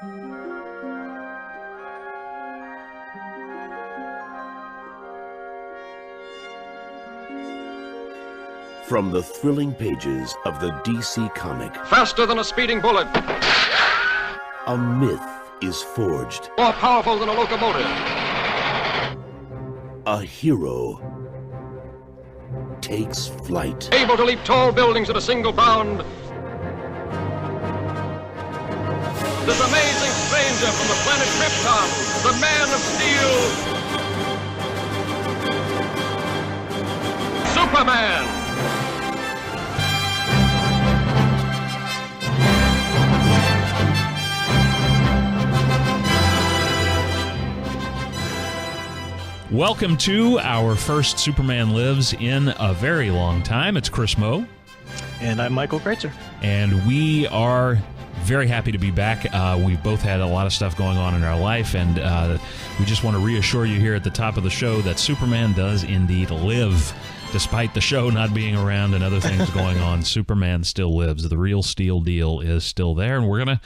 From the thrilling pages of the DC comic, faster than a speeding bullet, a myth is forged. more powerful than a locomotive, A hero takes flight. able to leap tall buildings at a single bound. This amazing stranger from the planet Krypton, the Man of Steel, Superman. Welcome to our first Superman Lives in a very long time. It's Chris Moe. And I'm Michael Kreitzer. And we are very happy to be back. We've both had a lot of stuff going on in our life, and we just want to reassure you here at the top of the show that Superman does indeed live. Despite the show not being around and other things going on, Superman still lives. The real Steel deal is still there, and we're gonna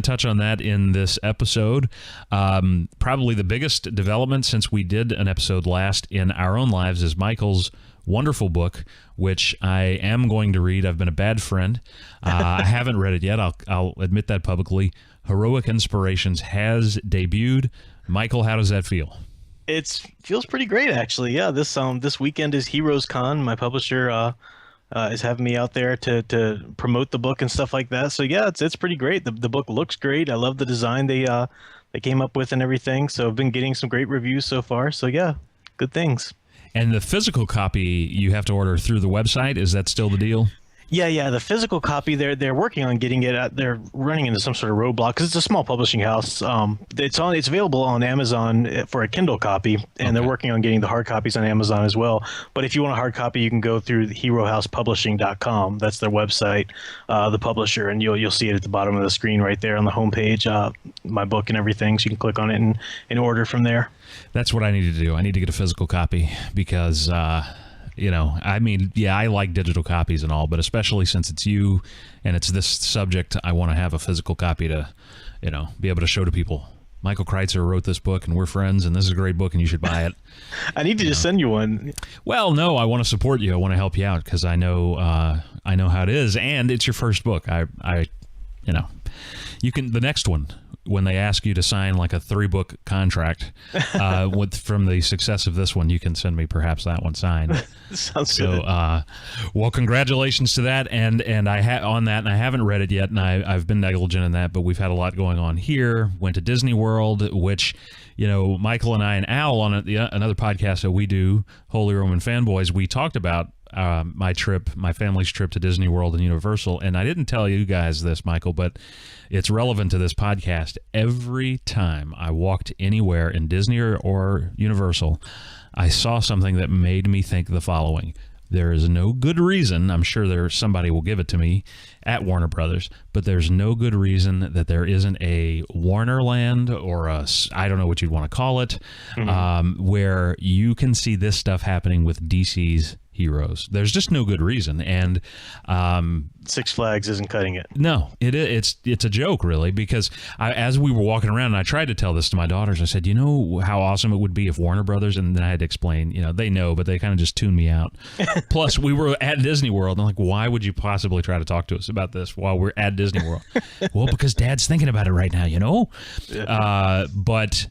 touch on that in this episode. Probably the biggest development since we did an episode last in our own lives is Michael's wonderful book, which I am going to read. I've been a bad friend. I haven't read it yet. I'll admit that publicly. Heroic Inspirations has debuted. Michael, how does that feel? It feels pretty great, actually. Yeah, this weekend is Heroes Con. My publisher is having me out there to promote the book and stuff like that. So yeah, it's pretty great. The book looks great. I love the design they came up with and everything. So I've been getting some great reviews so far. So yeah, good things. And the physical copy you have to order through the website. Is that still the deal? Yeah. The physical copy, they're working on getting it. They're running into some sort of roadblock because it's a small publishing house. It's available on Amazon for a Kindle copy, and they're working on getting the hard copies on Amazon as well. But if you want a hard copy, you can go through HeroHousePublishing.com. That's their website, the publisher, and you'll see it at the bottom of the screen right there on the homepage. My book and everything, so you can click on it and order from there. That's what I need to do. I need to get a physical copy because. I like digital copies and all, but especially since it's you and it's this subject, I want to have a physical copy to, be able to show to people. Michael Kreitzer wrote this book, and we're friends, and this is a great book, and you should buy it. I need to just send you one. Well, no, I want to support you. I want to help you out because I know how it is, and it's your first book. You can the next one. When they ask you to sign like a 3-book contract from the success of this one, you can send me perhaps that one signed. Sounds good. Well, congratulations to that, and I haven't read it yet, and I've been negligent in that, but we've had a lot going on here. Went to Disney World, which Michael and I and Al on another podcast that we do, Holy Roman Fanboys, we talked about my family's trip to Disney World and Universal, and I didn't tell you guys this, Michael, but it's relevant to this podcast. Every time I walked anywhere in Disney or Universal, I saw something that made me think the following. There is no good reason, I'm sure somebody will give it to me at Warner Brothers, but there's no good reason that there isn't a Warnerland or I don't know what you'd want to call it, where you can see this stuff happening with DC's heroes. There's just no good reason, and Six Flags isn't cutting it. No, it's a joke, really, because as we were walking around, and I tried to tell this to my daughters, I said, you know how awesome it would be if Warner Brothers, and then I had to explain, they know, but they kind of just tune me out. Plus, we were at Disney World, and I'm like, why would you possibly try to talk to us about this while we're at Disney World? Well, because Dad's thinking about it right now, Yeah. But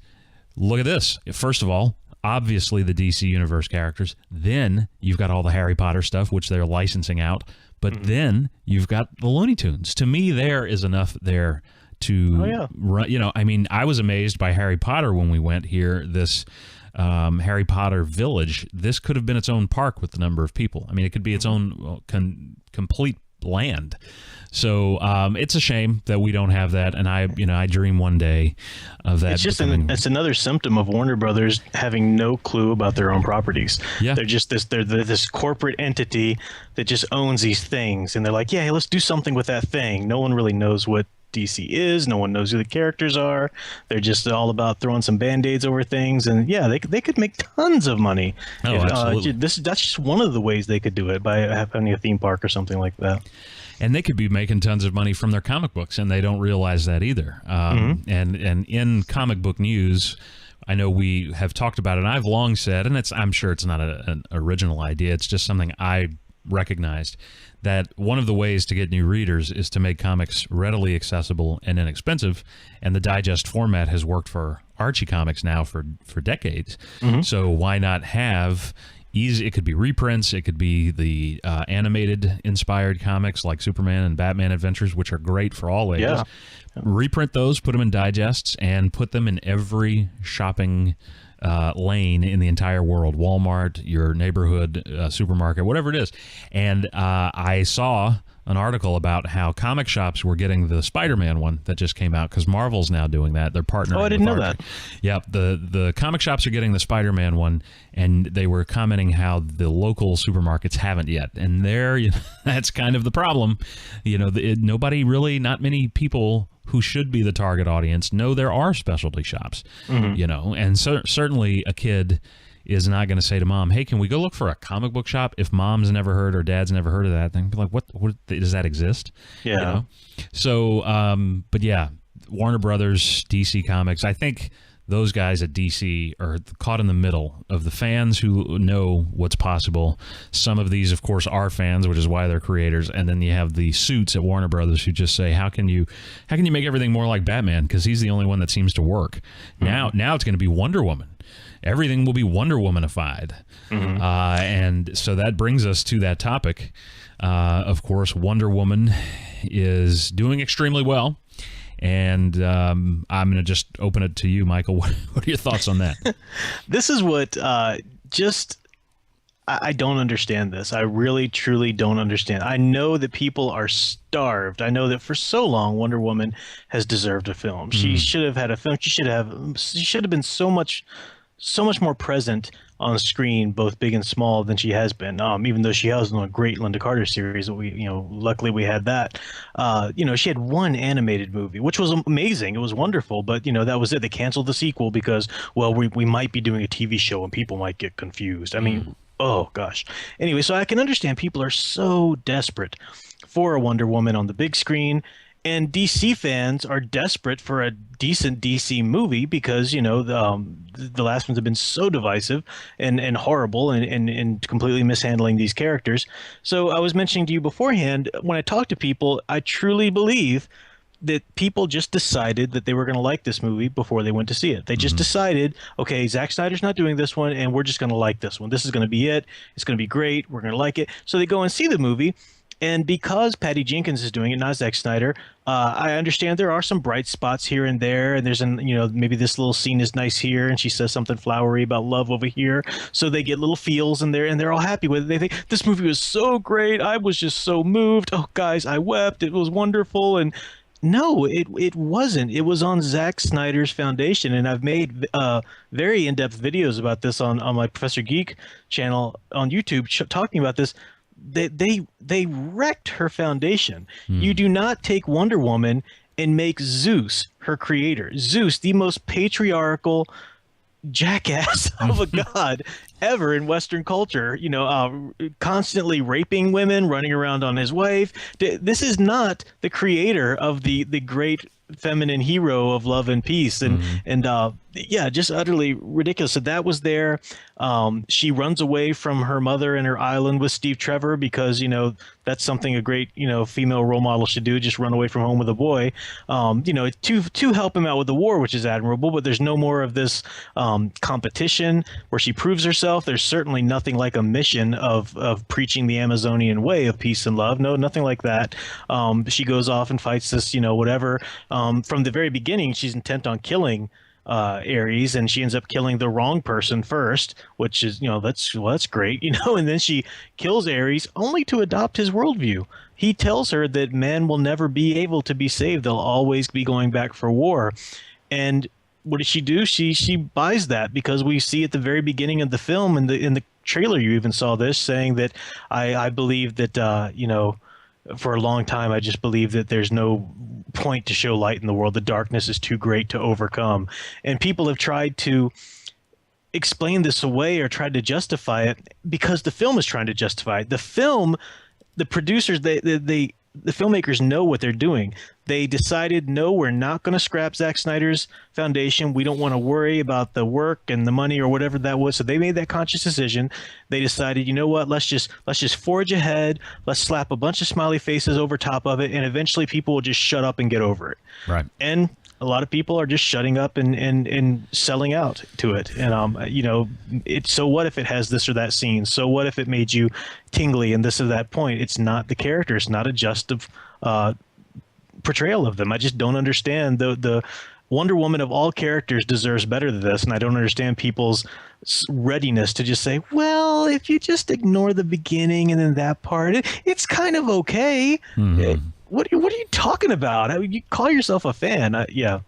look at this. First of all, obviously the DC Universe characters. Then you've got all the Harry Potter stuff, which they're licensing out. But then you've got the Looney Tunes. To me, there is enough there to run. I was amazed by Harry Potter when we went here. This Harry Potter Village. This could have been its own park with the number of people. It could be its own complete land. So it's a shame that we don't have that, and I dream one day of that. It's another symptom of Warner Brothers having no clue about their own properties. Yeah. They're just this corporate entity that just owns these things, and they're like, yeah, hey, let's do something with that thing. No one really knows what DC is. No one knows who the characters are. They're just all about throwing some band-aids over things, and yeah, they could make tons of money. Absolutely. That's just one of the ways they could do it, by having a theme park or something like that. And they could be making tons of money from their comic books, and they don't realize that either. And in comic book news, I know we have talked about it, and I've long said, and I'm sure it's not an original idea, it's just something I recognized, that one of the ways to get new readers is to make comics readily accessible and inexpensive, and the digest format has worked for Archie comics now for decades. So why not have easy? It could be reprints, it could be the animated inspired comics like Superman and Batman Adventures, which are great for all ages. Reprint those, put them in digests, and put them in every shopping lane in the entire world. Walmart, your neighborhood supermarket, whatever it is. And I saw an article about how comic shops were getting the Spider-Man one that just came out, because Marvel's now doing that. They're partnering. Oh, I didn't know Archie. that. Yep, the comic shops are getting the Spider-Man one, and they were commenting how the local supermarkets haven't yet. And there, that's kind of the problem. Nobody really, not many people who should be the target audience know there are specialty shops. And certainly a kid is not going to say to mom, hey, can we go look for a comic book shop? If mom's never heard or dad's never heard of that, then be like, what does that exist? So but yeah, Warner Brothers, DC Comics, I think those guys at DC are caught in the middle of the fans who know what's possible. Some of these, of course, are fans, which is why they're creators. And then you have the suits at Warner Brothers who just say, how can you make everything more like Batman? Because he's the only one that seems to work. Now it's going to be Wonder Woman. Everything will be Wonder Womanified. And so that brings us to that topic. Of course, Wonder Woman is doing extremely well. And I'm going to just open it to you, Michael. What are your thoughts on that? This is what I don't understand this. I really, truly don't understand. I know that people are starved. I know that for so long, Wonder Woman has deserved a film. She should have had a film. She should have been so much more present on screen, both big and small, than she has been. Even though she has a great Linda Carter series, that luckily we had that. She had one animated movie, which was amazing. It was wonderful, but that was it. They canceled the sequel because, well, we might be doing a TV show and people might get confused. I mean, oh gosh. Anyway, so I can understand people are so desperate for a Wonder Woman on the big screen. And DC fans are desperate for a decent DC movie because, the last ones have been so divisive and horrible and completely mishandling these characters. So I was mentioning to you beforehand, when I talk to people, I truly believe that people just decided that they were going to like this movie before they went to see it. They just decided, okay, Zack Snyder's not doing this one, and we're just going to like this one. This is going to be it. It's going to be great. We're going to like it. So they go and see the movie. And because Patty Jenkins is doing it, not Zack Snyder, I understand there are some bright spots here and there. And there's maybe this little scene is nice here, and she says something flowery about love over here. So they get little feels in there, and they're all happy with it. They think this movie was so great. I was just so moved. Oh, guys, I wept. It was wonderful. And no, it wasn't. It was on Zack Snyder's foundation, and I've made very in-depth videos about this on my Professor Geek channel on YouTube, talking about this. They wrecked her foundation. You do not take Wonder Woman and make Zeus her creator. Zeus, the most patriarchal jackass of a god ever in Western culture, constantly raping women, running around on his wife. This is not the creator of the great feminine hero of love and peace, and just utterly ridiculous. So that was there. She runs away from her mother and her island with Steve Trevor because that's something a great female role model should do, just run away from home with a boy, to help him out with the war, which is admirable. But there's no more of this competition where she proves herself. There's certainly nothing like a mission of preaching the Amazonian way of peace and love. No, nothing like that. She goes off and fights this whatever. From the very beginning, she's intent on killing Ares, and she ends up killing the wrong person first, which is that's great, and then she kills Ares only to adopt his worldview. He tells her that men will never be able to be saved; they'll always be going back for war. And what does she do? She buys that, because we see at the very beginning of the film, in the trailer, you even saw this, saying that I believe that for a long time, I just believe that there's no point to show light in the world. The darkness is too great to overcome. And people have tried to explain this away or tried to justify it because the film is trying to justify it. The film, the producers, they the filmmakers know what they're doing. They decided, no, we're not going to scrap Zack Snyder's foundation. We don't want to worry about the work and the money or whatever that was. So they made that conscious decision. They decided, you know what, let's just forge ahead. Let's slap a bunch of smiley faces over top of it, and eventually people will just shut up and get over it. Right. And a lot of people are just shutting up and selling out to it. And you know, it's, so what if it has this or that scene? So what if it made you tingly and this or that point? It's not the character. It's not a just portrayal of them. I just don't understand. The Wonder Woman of all characters deserves better than this, and I don't understand people's readiness to just say, well, if you just ignore the beginning and then that part, it's kind of okay. What are you talking about? I mean, you call yourself a fan? Yeah,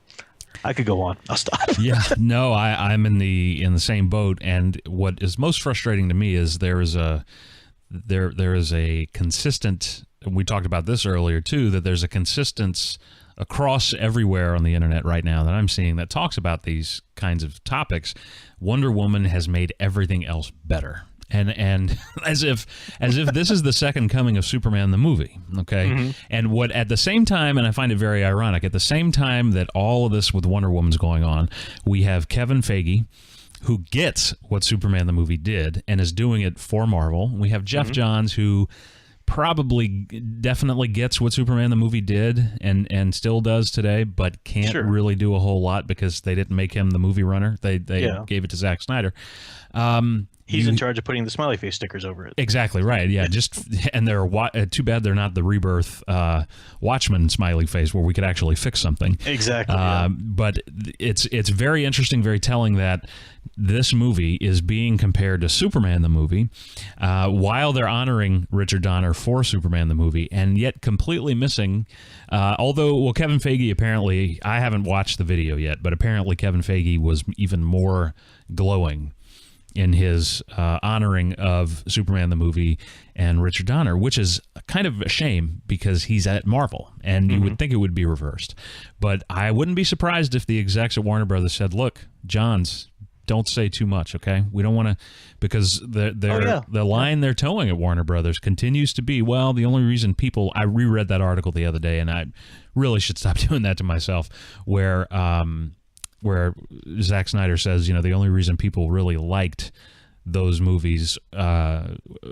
I could go on. I'll stop. Yeah, no, I'm in the same boat. And what is most frustrating to me is there is a consistent. We talked about this earlier too. That there's a consistency across everywhere on the internet right now that I'm seeing that talks about these kinds of topics. Wonder Woman has made everything else better. And as if this is the second coming of Superman the movie, okay? And what at the same time, and I find it very ironic, at the same time that all of this with Wonder Woman's going on, we have Kevin Feige, who gets what Superman the movie did and is doing it for Marvel. We have Jeff Johns, who probably definitely gets what Superman the movie did and still does today, but can't really do a whole lot because they didn't make him the movie runner. They gave it to Zack Snyder. He's in charge of putting the smiley face stickers over it. Exactly right. Yeah, and they're too bad they're not the Rebirth Watchmen smiley face where we could actually fix something. Exactly. But it's very interesting, very telling that this movie is being compared to Superman the movie, while they're honoring Richard Donner for Superman the movie, and yet completely missing. Although, Kevin Feige apparently, I haven't watched the video yet, but apparently Kevin Feige was even more glowing in his honoring of Superman the movie and Richard Donner, which is kind of a shame because he's at Marvel, and you would think it would be reversed. But I wouldn't be surprised if the execs at Warner Brothers said, look, Johns, don't say too much, okay? We don't want to, because the line they're towing at Warner Brothers continues to be, well, the only reason people, I reread that article the other day, and I really should stop doing that to myself, where Zack Snyder says, you know, the only reason people really liked those movies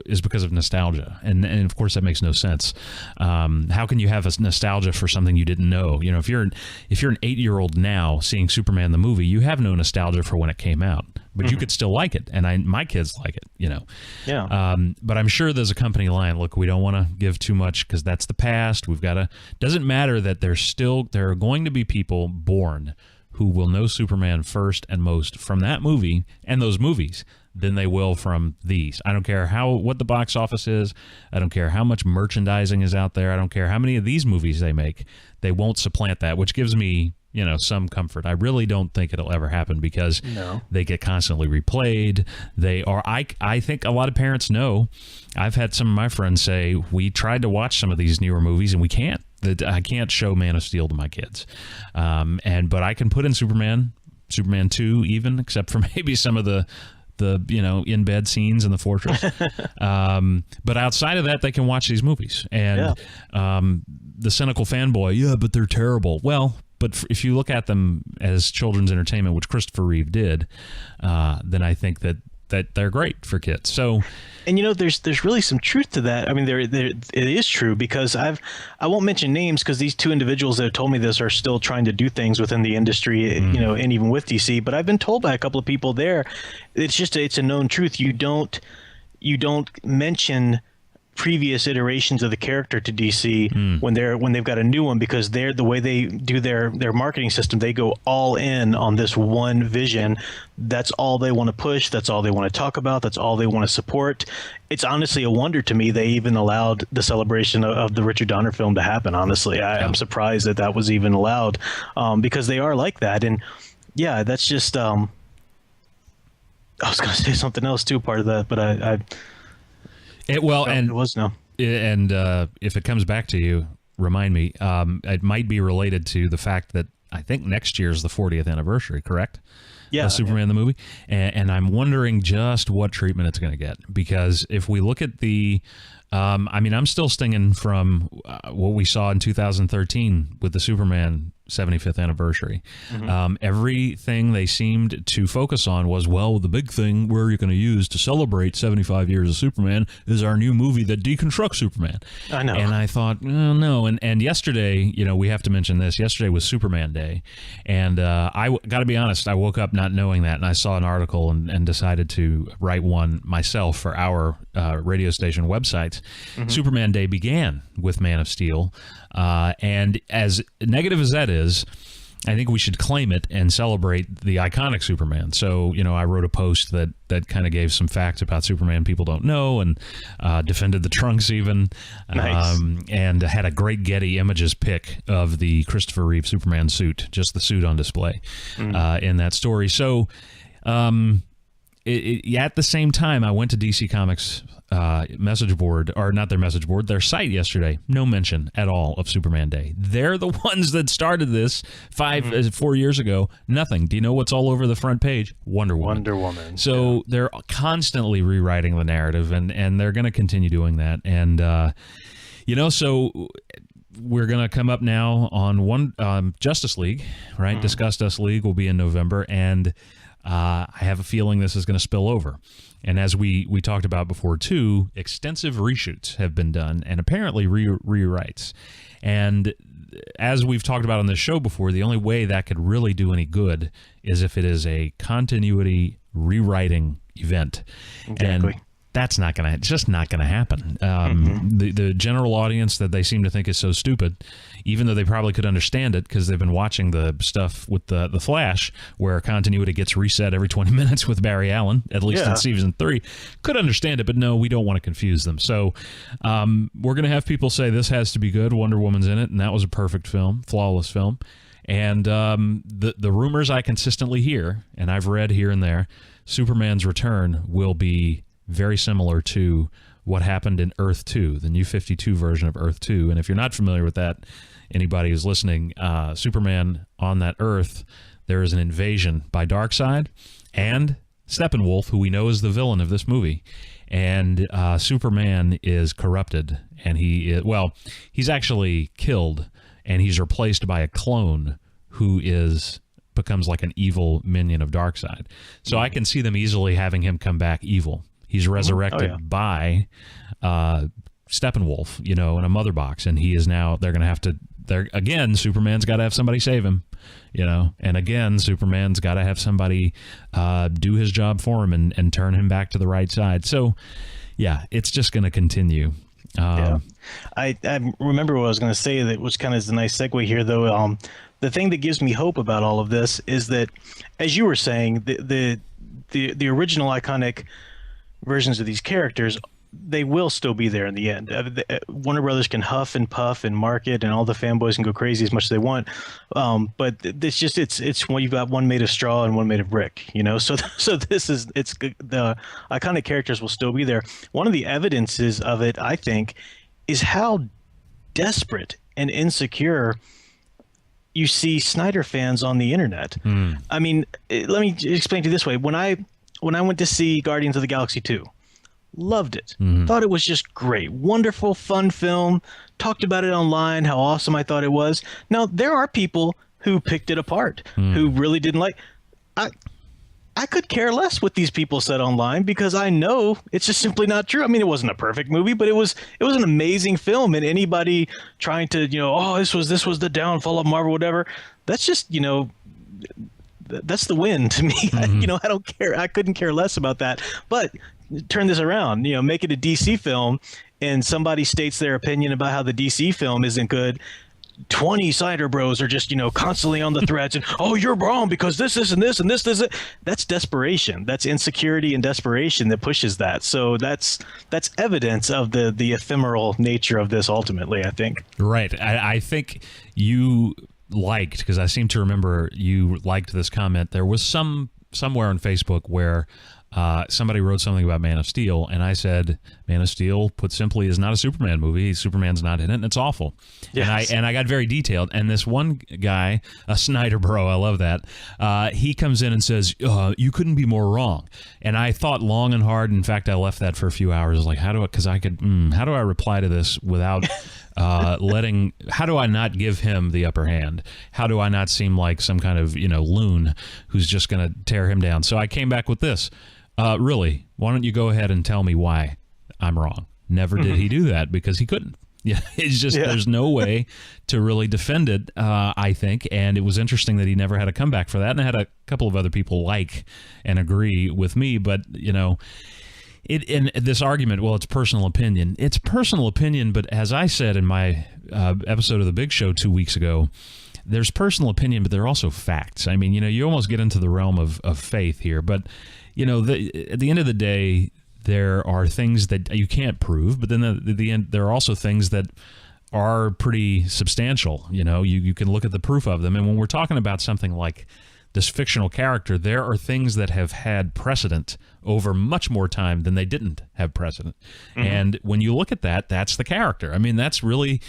is because of nostalgia, and of course that makes no sense. How can you have a nostalgia for something you didn't know? You know, if you're an 8-year-old now seeing Superman the movie, you have no nostalgia for when it came out, but you could still like it, and my kids like it. You know, but I'm sure there's a company line. Look, we don't want to give too much because that's the past. We've got to. Doesn't matter that there are going to be people born who will know Superman first and most from that movie and those movies than they will from these. I don't care what the box office is. I don't care how much merchandising is out there. I don't care how many of these movies they make. They won't supplant that, which gives me, you know, some comfort. I really don't think it'll ever happen because they get constantly replayed. They are. I think a lot of parents know. I've had some of my friends say, we tried to watch some of these newer movies and we can't. That I can't show Man of Steel to my kids, but I can put in Superman 2 even, except for maybe some of the you know, in bed scenes in the fortress. But outside of that, they can watch these movies. And the cynical fanboy, but they're terrible. Well, but if you look at them as children's entertainment, which Christopher Reeve did, then I think that they're great for kids. So, and you know, there's really some truth to that. I mean, it is true, because I won't mention names because these two individuals that have told me this are still trying to do things within the industry, you know, and even with DC. But I've been told by a couple of people there, it's a known truth. You don't mention previous iterations of the character to DC when they've got a new one, because the way they do their marketing system, they go all in on this one vision. That's all they want to push. That's all they want to talk about. That's all they want to support. It's honestly a wonder to me they even allowed the celebration of the Richard Donner film to happen. Honestly, I'm surprised that was even allowed, because they are like that. And yeah, that's just I was going to say something else too, part of that, but it was no. And if it comes back to you, remind me. It might be related to the fact that I think next year is the 40th anniversary, correct? Yeah, Superman the movie, and I'm wondering just what treatment it's going to get, because if we look at the I mean, I'm still stinging from what we saw in 2013 with the Superman 75th anniversary. Everything they seemed to focus on was, well, the big thing we're going to use to celebrate 75 years of Superman is our new movie that deconstructs Superman. I know. And I thought, oh, no. And yesterday, we have to mention this. Yesterday was Superman Day. And I got to be honest, I woke up not knowing that, and I saw an article and decided to write one myself for our radio station websites. Superman Day began with Man of Steel. And as negative as that is, I think we should claim it and celebrate the iconic Superman. So, I wrote a post that kind of gave some facts about Superman people don't know, and defended the trunks even. Nice. And had a great Getty Images pic of the Christopher Reeve Superman suit, just the suit on display in that story. So, at the same time, I went to DC Comics message board, or not their message board, their site yesterday. No mention at all of Superman Day. They're the ones that started this 4 years ago. Nothing. Do you know what's all over the front page? Wonder Woman. Wonder Woman. So they're constantly rewriting the narrative, and they're going to continue doing that. And so we're going to come up now on Justice League, right? Discuss Justice League will be in November, and I have a feeling this is going to spill over. And as we talked about before, too, extensive reshoots have been done, and apparently rewrites. And as we've talked about on this show before, the only way that could really do any good is if it is a continuity rewriting event. Exactly. And that's just not going to happen. The general audience that they seem to think is so stupid, even though they probably could understand it because they've been watching the stuff with the Flash, where continuity gets reset every 20 minutes with Barry Allen, at least in season 3, could understand it, but no, we don't want to confuse them. So we're going to have people say this has to be good. Wonder Woman's in it, and that was a perfect film, flawless film. And the rumors I consistently hear, and I've read here and there, Superman's return will be very similar to what happened in Earth 2, the New 52 version of Earth 2. And if you're not familiar with that, anybody who's listening, Superman on that Earth, there is an invasion by Darkseid and Steppenwolf, who we know is the villain of this movie. And Superman is corrupted, and he's actually killed, and he's replaced by a clone who becomes like an evil minion of Darkseid. So I can see them easily having him come back evil. He's resurrected by Steppenwolf, in a mother box, and he is now. They're going to have to. Again, Superman's got to have somebody save him, and again, Superman's got to have somebody do his job for him and turn him back to the right side. So, yeah, it's just going to continue. I remember what I was going to say, that which kind of is a nice segue here, though. The thing that gives me hope about all of this is that, as you were saying, the original iconic versions of these characters, they will still be there in the end. Warner Brothers can huff and puff and market, and all the fanboys can go crazy as much as they want. But it's when you've got one made of straw and one made of brick, So the iconic characters will still be there. One of the evidences of it, I think, is how desperate and insecure you see Snyder fans on the internet. I mean, let me explain to you this way. When I went to see Guardians of the Galaxy 2, loved it. Thought it was just great. Wonderful, fun film. Talked about it online, how awesome I thought it was. Now, there are people who picked it apart, who really didn't like. I could care less what these people said online, because I know it's just simply not true. I mean, it wasn't a perfect movie, but it was an amazing film. And anybody trying to, this was the downfall of Marvel, whatever, that's just, that's the win to me. I don't care. I couldn't care less about that. But turn this around, make it a DC film, and somebody states their opinion about how the DC film isn't good. 20 Snyder bros are just, constantly on the threads and, oh, you're wrong because this and this and this is it. That's desperation. That's insecurity and desperation that pushes that. So that's evidence of the ephemeral nature of this ultimately, I think. Right. I think you liked, because I seem to remember you liked this comment. There was somewhere on Facebook where somebody wrote something about Man of Steel, and I said, Man of Steel, put simply, is not a Superman movie. Superman's not in it, and it's awful. Yes. And I got very detailed. And this one guy, a Snyder bro, I love that, he comes in and says, you couldn't be more wrong. And I thought long and hard. In fact, I left that for a few hours. Like, how do I reply to this without how do I not give him the upper hand? How do I not seem like some kind of, loon who's just going to tear him down? So I came back with this. Really, why don't you go ahead and tell me why I'm wrong? Never did he do that, because he couldn't. Yeah, it's just there's no way to really defend it, I think. And it was interesting that he never had a comeback for that. And I had a couple of other people like and agree with me. But, in this argument, well, it's personal opinion. It's personal opinion, but as I said in my episode of The Big Show 2 weeks ago, there's personal opinion, but there are also facts. I mean, you almost get into the realm of faith here. But, at the end of the day, there are things that you can't prove, but then at the end, there are also things that are pretty substantial. You can look at the proof of them. And when we're talking about something like this fictional character, there are things that have had precedent over much more time than they didn't have precedent. Mm-hmm. And when you look at that, that's the character. I mean, that's really,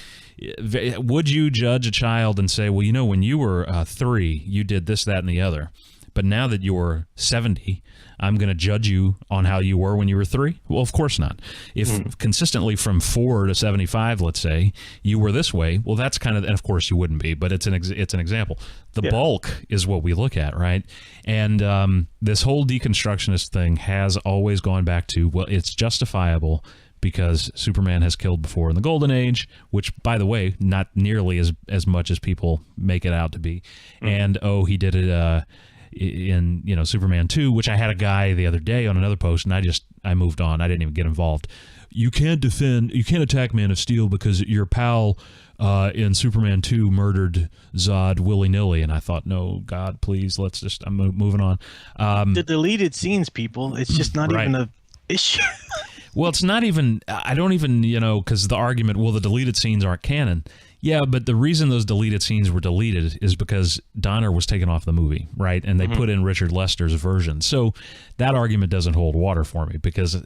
would you judge a child and say, well, when you were 3, you did this, that, and the other, but now that you're 70, I'm going to judge you on how you were when you were 3? Well, of course not. If consistently from 4 to 75, let's say, you were this way, well, that's kind of, and of course you wouldn't be, but it's an example. The bulk is what we look at, right? And this whole deconstructionist thing has always gone back to, well, it's justifiable because Superman has killed before in the Golden Age, which, by the way, not nearly as much as people make it out to be. And, he did it in Superman 2, which I had a guy the other day on another post, and I moved on. I didn't even get involved. You can't attack Man of Steel because your pal in Superman 2 murdered Zod willy-nilly. And I thought, no, God, please, I'm moving on. The deleted scenes, people, it's just not even an issue. Well, it's not even, I don't even, because the argument, well, the deleted scenes aren't canon. Yeah, but the reason those deleted scenes were deleted is because Donner was taken off the movie, right? And they put in Richard Lester's version. So that argument doesn't hold water for me, because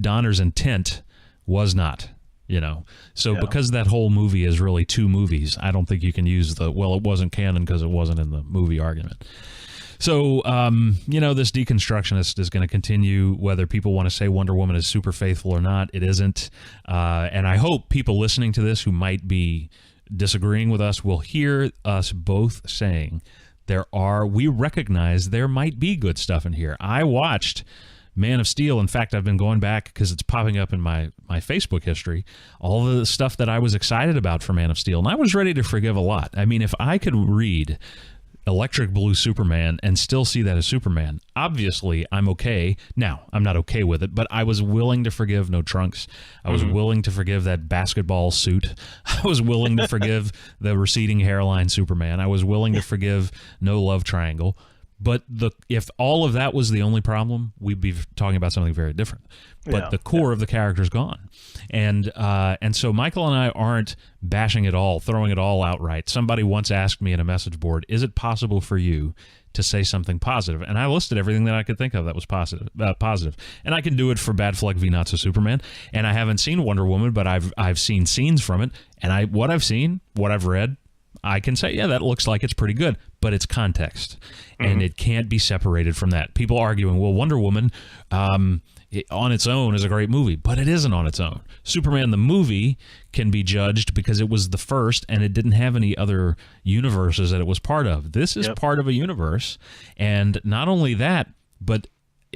Donner's intent was not, So because that whole movie is really 2 movies, I don't think you can use it wasn't canon because it wasn't in the movie argument. So, this deconstructionist is going to continue, whether people want to say Wonder Woman is super faithful or not. It isn't. And I hope people listening to this who might be disagreeing with us will hear us both saying we recognize there might be good stuff in here. I watched Man of Steel. In fact, I've been going back because it's popping up in my Facebook history, all the stuff that I was excited about for Man of Steel. And I was ready to forgive a lot. I mean, if I could read Electric Blue Superman and still see that as Superman, obviously I'm okay. Now, I'm not okay with it, but I was willing to forgive no trunks. I was willing to forgive that basketball suit. I was willing to forgive the receding hairline Superman. I was willing to forgive no love triangle. But if all of that was the only problem, we'd be talking about something very different. But the core of the character is gone. And so Michael and I aren't bashing it all, throwing it all outright. Somebody once asked me in a message board, is it possible for you to say something positive? And I listed everything that I could think of that was positive. And I can do it for Bad Fleck v. Not So Superman. And I haven't seen Wonder Woman, but I've seen scenes from it. And what I've seen, what I've read, I can say, yeah, that looks like it's pretty good, but it's context, and it can't be separated from that. People arguing, well, Wonder Woman on its own is a great movie, but it isn't on its own. Superman the movie can be judged because it was the first, and it didn't have any other universes that it was part of. This is part of a universe, and not only that, but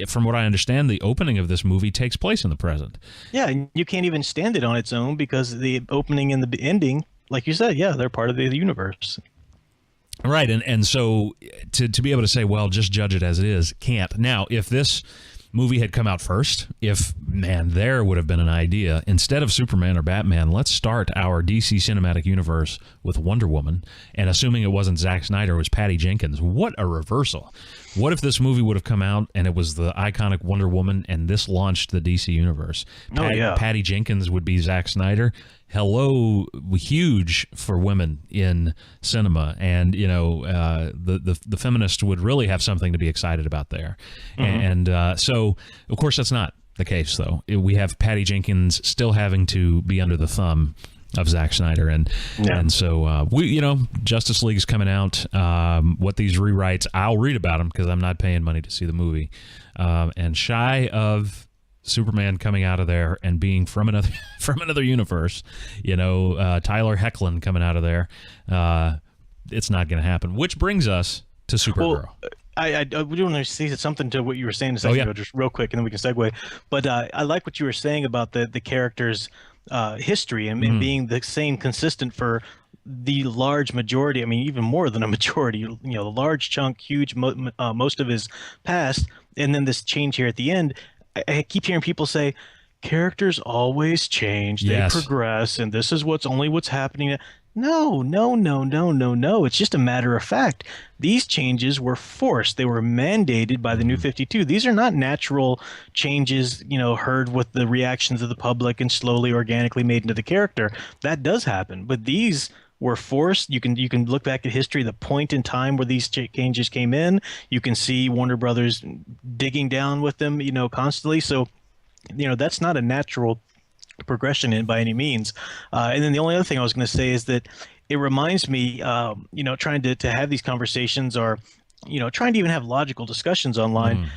from what I understand, the opening of this movie takes place in the present. Yeah, and you can't even stand it on its own because the opening and the ending, like you said, they're part of the universe. Right, and so to be able to say, well, just judge it as it is, can't. Now, if this movie had come out first, there would have been an idea. Instead of Superman or Batman, let's start our DC Cinematic Universe with Wonder Woman, and assuming it wasn't Zack Snyder, it was Patty Jenkins. What a reversal. What if this movie would have come out and it was the iconic Wonder Woman and this launched the DC Universe? Patty Jenkins would be Zack Snyder. huge for women in cinema, and the feminists would really have something to be excited about there. And so of course that's not the case, though. We have Patty Jenkins still having to be under the thumb of Zack Snyder, and so Justice League's coming out. What these rewrites, I'll read about them because I'm not paying money to see the movie. And shy of Superman coming out of there and being from another universe, Tyler Hoechlin coming out of there, it's not going to happen. Which brings us to Supergirl. Well, I do want to say something to what you were saying a second ago, just real quick, and then we can segue. But I like what you were saying about the characters' history and being the same consistent for the large majority. I mean, even more than a majority. The large chunk, huge, most of his past, and then this change here at the end. I keep hearing people say characters always change, they progress, and this is what's happening. No. It's just a matter of fact. These changes were forced. They were mandated by the New 52. These are not natural changes, heard with the reactions of the public and slowly, organically made into the character. That does happen, but these were forced. You can look back at history, the point in time where these changes came in. You can see Warner Brothers digging down with them, constantly. So, that's not a natural progression in by any means. And then the only other thing I was going to say is that it reminds me, trying to have these conversations or, trying to even have logical discussions online.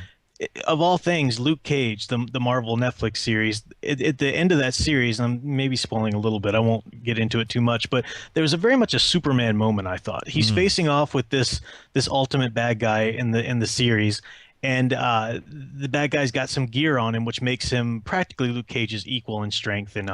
Of all things, Luke Cage, the Marvel Netflix series, at the end of that series, I'm maybe spoiling a little bit, I won't get into it too much, but there was very much a Superman moment, I thought. He's facing off with this ultimate bad guy in the series, and the bad guy's got some gear on him, which makes him practically Luke Cage's equal in strength, and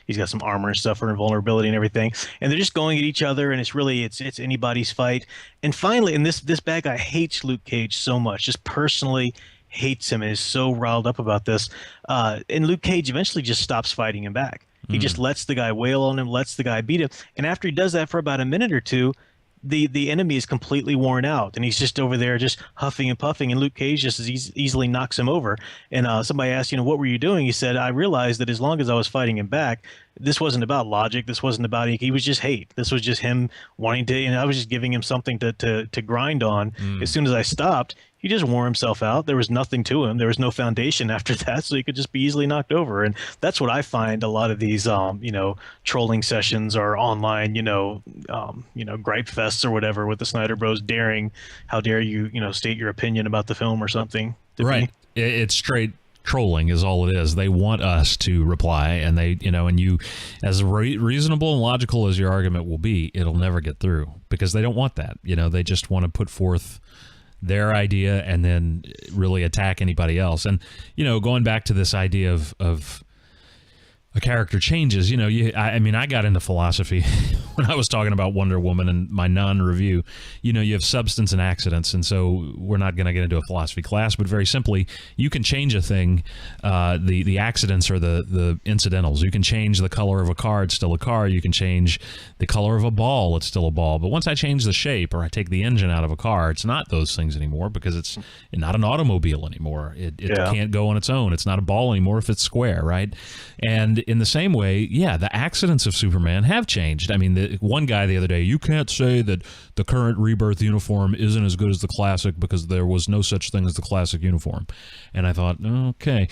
he's got some armor and stuff for invulnerability and everything, and they're just going at each other, and it's anybody's fight. And finally, and this bad guy hates Luke Cage so much, just personally hates him and is so riled up about this, and Luke Cage eventually just stops fighting him back. He just lets the guy wail on him, lets the guy beat him, and after he does that for about a minute or two, the enemy is completely worn out, and he's just over there just huffing and puffing, and Luke Cage just easily knocks him over. And somebody asked, what were you doing? He said, I realized that as long as I was fighting him back, this wasn't about logic. This wasn't about, he was just hate. This was just him wanting to, I was just giving him something to grind on. As soon as I stopped, he just wore himself out. There was nothing to him. There was no foundation after that, so he could just be easily knocked over. And that's what I find a lot of these, trolling sessions or online, gripe fests or whatever with the Snyder Bros daring, how dare you, state your opinion about the film or something. Right. It's straight trolling is all it is. They want us to reply, and they, and you, as reasonable and logical as your argument will be, it'll never get through because they don't want that. They just want to put forth their idea and then really attack anybody else. And, going back to this idea of a character changes, I got into philosophy when I was talking about Wonder Woman in my non-review. You have substance and accidents, and so we're not going to get into a philosophy class, but very simply, you can change a thing. The accidents are the incidentals. You can change the color of a car, it's still a car. You can change the color of a ball, it's still a ball. But once I change the shape or I take the engine out of a car, it's not those things anymore because it's not an automobile anymore. It can't go on its own. It's not a ball anymore if it's square, right? And in the same way, the accidents of Superman have changed. I mean, the one guy the other day, you can't say that the current Rebirth uniform isn't as good as the classic because there was no such thing as the classic uniform. And I thought, okay.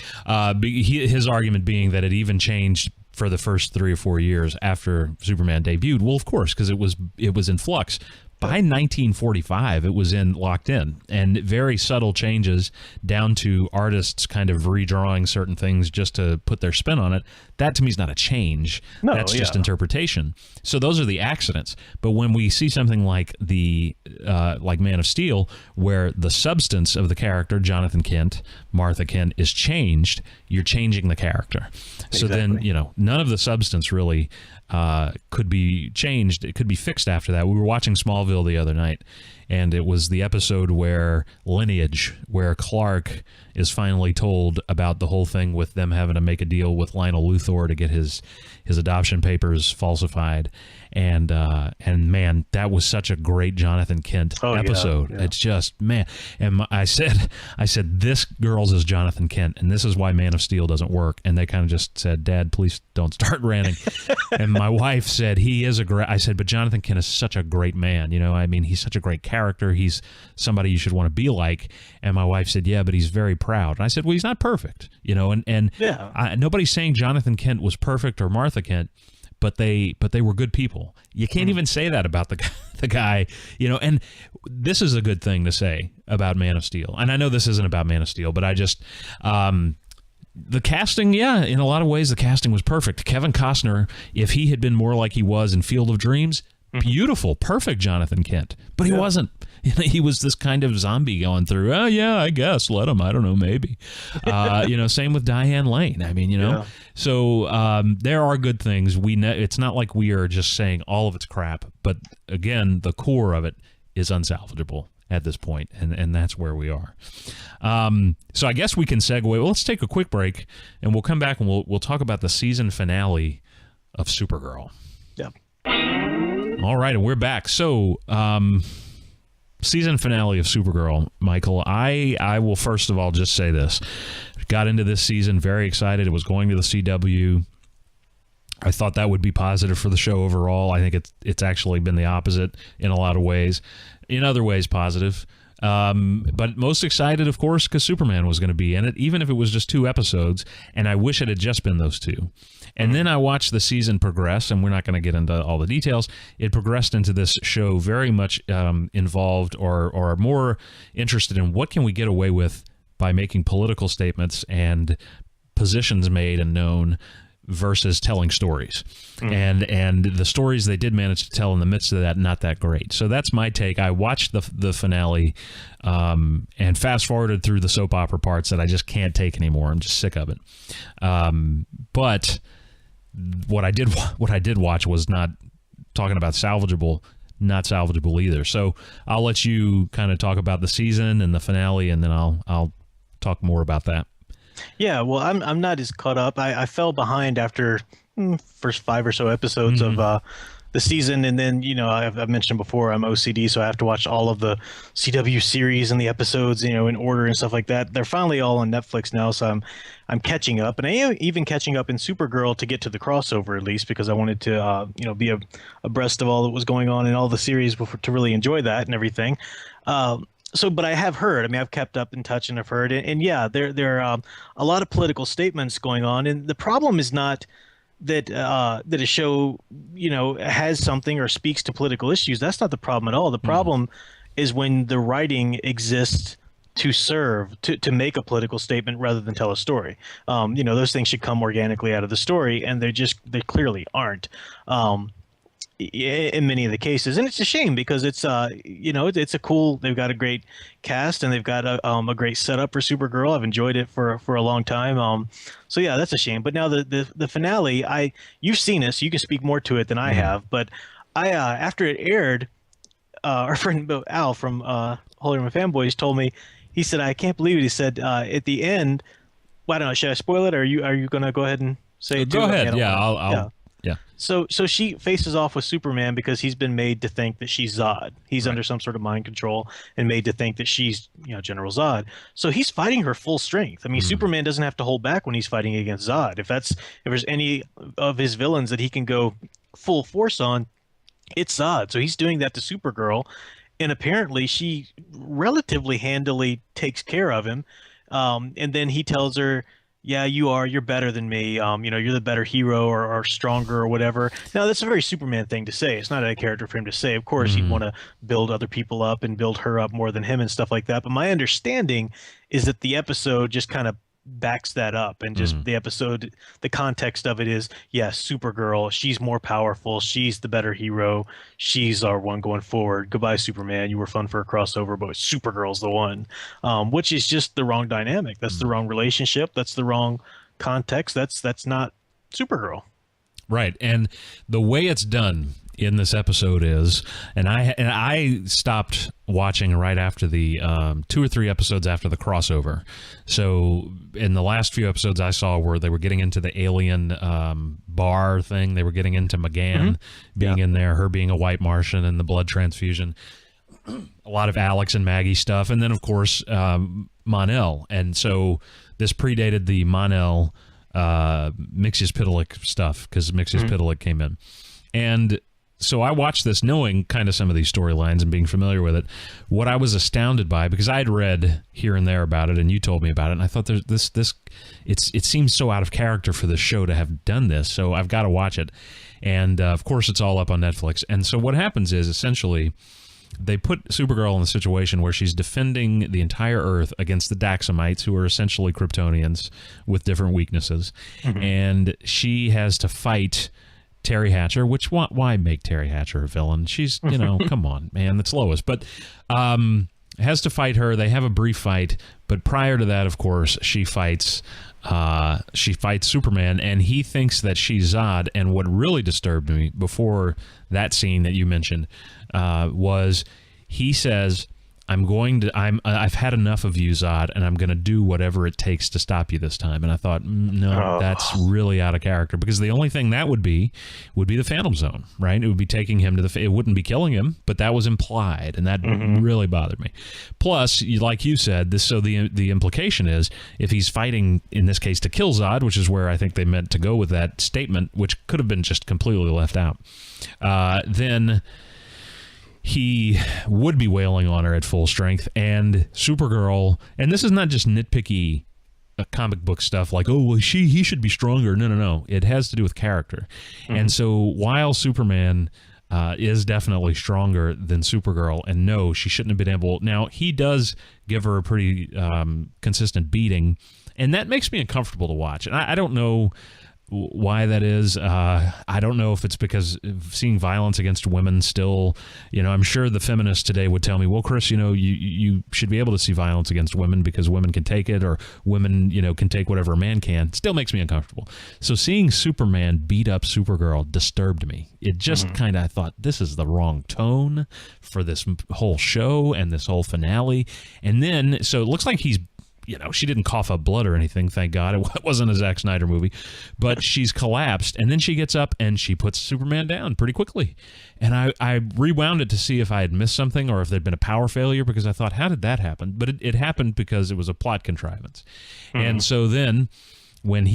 His argument being that it even changed for the first 3 or 4 years after Superman debuted. Well, of course, because it was in flux. By 1945, it was locked in, and very subtle changes down to artists kind of redrawing certain things just to put their spin on it. That to me is not a change. No, that's just interpretation. So those are the accidents. But when we see something like like Man of Steel, where the substance of the character, Jonathan Kent, Martha Kent, is changed, you're changing the character. Exactly. So then, none of the substance really could be changed. It could be fixed after that. We were watching Smallville the other night, and it was the episode where where Clark is finally told about the whole thing with them having to make a deal with Lionel Luthor to get his adoption papers falsified. and man, that was such a great Jonathan Kent episode. Yeah. It's just, man, and I said this girl's is Jonathan Kent, and this is why Man of Steel doesn't work. And they kind of just said, Dad, please don't start ranting. And my wife said, he is a great. I said, but Jonathan Kent is such a great man. You know, I mean, he's such a great character. He's somebody you should want to be like. And my wife said, yeah, but he's very proud. And I said, well, he's not perfect, you know, and nobody's saying Jonathan Kent was perfect or Martha Kent, but they were good people. You can't even say that about the guy, you know. And this is a good thing to say about Man of Steel. And I know this isn't about Man of Steel, but I just the casting, in a lot of ways, the casting was perfect. Kevin Costner, if he had been more like he was in Field of Dreams, beautiful, perfect Jonathan Kent. But he wasn't. He was this kind of zombie going through, oh, yeah, I guess, let him, I don't know, maybe. You know, same with Diane Lane. I mean, you know. So there are good things. It's not like we are just saying all of it's crap. But, again, the core of it is unsalvageable at this point, and that's where we are. So I guess we can segue. Well, let's take a quick break, and we'll come back and we'll talk about the season finale of Supergirl. Yeah. All right, and we're back. So, season finale of Supergirl, Michael. I will first of all just say this. Got into this season very excited. It was going to the CW. I thought that would be positive for the show overall. I think it's actually been the opposite in a lot of ways. In other ways, positive. But most excited, of course, because Superman was going to be in it, even if it was just 2 episodes, and I wish it had just been those 2. And then I watched the season progress, and we're not going to get into all the details. It progressed into this show very much involved or more interested in what can we get away with by making political statements and positions made and known versus telling stories. And the stories they did manage to tell in the midst of that, not that great. So that's my take. I watched the finale and fast forwarded through the soap opera parts that I just can't take anymore. I'm just sick of it. But what I did watch was not talking about salvageable, not salvageable either. So I'll let you kind of talk about the season and the finale, and then I'll talk more about that. Yeah, well, I'm not as caught up. I fell behind after first 5 or so episodes of the season, and then I've mentioned before I'm OCD, so I have to watch all of the CW series and the episodes in order and stuff like that. They're finally all on Netflix now, so I'm catching up, and I am even catching up in Supergirl to get to the crossover at least, because I wanted to be abreast of all that was going on in all the series to really enjoy that and everything. But I have heard. I mean, I've kept up in touch and I've heard, and yeah, there are a lot of political statements going on, and the problem is not that a show has something or speaks to political issues. That's not the problem at all. The problem is when the writing exists to serve to make a political statement rather than tell a story. Those things should come organically out of the story, and they clearly aren't. In many of the cases, and it's a shame because it's they've got a great cast and they've got a great setup for Supergirl. I've enjoyed it for a long time. So yeah, that's a shame. But now the finale, you've seen it, so you can speak more to it than I have. But I after it aired, our friend Al from Holy Roman Fanboys told me, he said, I can't believe it. He said at the end, well, I don't know, should I spoil it, or are you going to go ahead and say it? Go ahead. Yeah. Yeah. So she faces off with Superman because he's been made to think that she's Zod. He's under some sort of mind control and made to think that she's, General Zod. So he's fighting her full strength. I mean, Superman doesn't have to hold back when he's fighting against Zod. If there's any of his villains that he can go full force on, it's Zod. So he's doing that to Supergirl, and apparently she relatively handily takes care of him. And then he tells her, yeah, you're better than me. You're the better hero or stronger or whatever. Now, that's a very Superman thing to say. It's not a character for him to say. Of course, he'd want to build other people up and build her up more than him and stuff like that. But my understanding is that the episode just kind of backs that up, and just the episode, the context of it is, yes, Supergirl, she's more powerful, she's the better hero, she's our one going forward. Goodbye, Superman, you were fun for a crossover, but Supergirl's the one, which is just the wrong dynamic. That's the wrong relationship. That's the wrong context. That's not Supergirl. Right, and the way it's done in this episode is, and I stopped watching right after the 2 or 3 episodes after the crossover. So in the last few episodes I saw where they were getting into the alien bar thing, they were getting into McGann being in there, her being a white Martian, and the blood transfusion. A lot of Alex and Maggie stuff, and then of course Mon-El, and so this predated the Mon-El Mixus-Pitalik stuff because Mixus-Pitalik came in, and so I watched this knowing kind of some of these storylines and being familiar with it. What I was astounded by, because I'd read here and there about it, and you told me about it, and I thought it seems so out of character for this show to have done this, so I've got to watch it, and of course it's all up on Netflix. And so what happens is essentially they put Supergirl in a situation where she's defending the entire Earth against the Daxamites, who are essentially Kryptonians with different weaknesses. And she has to fight Terry Hatcher, which, why make Terry Hatcher a villain? She's, come on, man, that's Lois. But has to fight her. They have a brief fight. But prior to that, of course, she fights Superman, and he thinks that she's Zod. And what really disturbed me before that scene that you mentioned was he says, I've had enough of you, Zod, and I'm going to do whatever it takes to stop you this time. And I thought, no, that's really out of character, because the only thing that would be the Phantom Zone, right? It would be taking him to it wouldn't be killing him, but that was implied, and that really bothered me. Plus, like you said, the implication is if he's fighting, in this case, to kill Zod, which is where I think they meant to go with that statement, which could have been just completely left out, then he would be wailing on her at full strength. And Supergirl, and this is not just nitpicky comic book stuff like, oh, well, he should be stronger. No. It has to do with character. And so while Superman is definitely stronger than Supergirl, and no, she shouldn't have been able... Now, he does give her a pretty consistent beating, and that makes me uncomfortable to watch. And I don't know why that is. I don't know if it's because seeing violence against women still, I'm sure the feminists today would tell me, well, Chris, you should be able to see violence against women because women can take it, or women, can take whatever a man can. Still makes me uncomfortable. So seeing Superman beat up Supergirl disturbed me. It just kind of, I thought, this is the wrong tone for this whole show and this whole finale. And then, so it looks like he's, she didn't cough up blood or anything, thank God. It wasn't a Zack Snyder movie. But she's collapsed, and then she gets up, and she puts Superman down pretty quickly. And I rewound it to see if I had missed something or if there'd been a power failure, because I thought, how did that happen? But it happened because it was a plot contrivance. And so then, when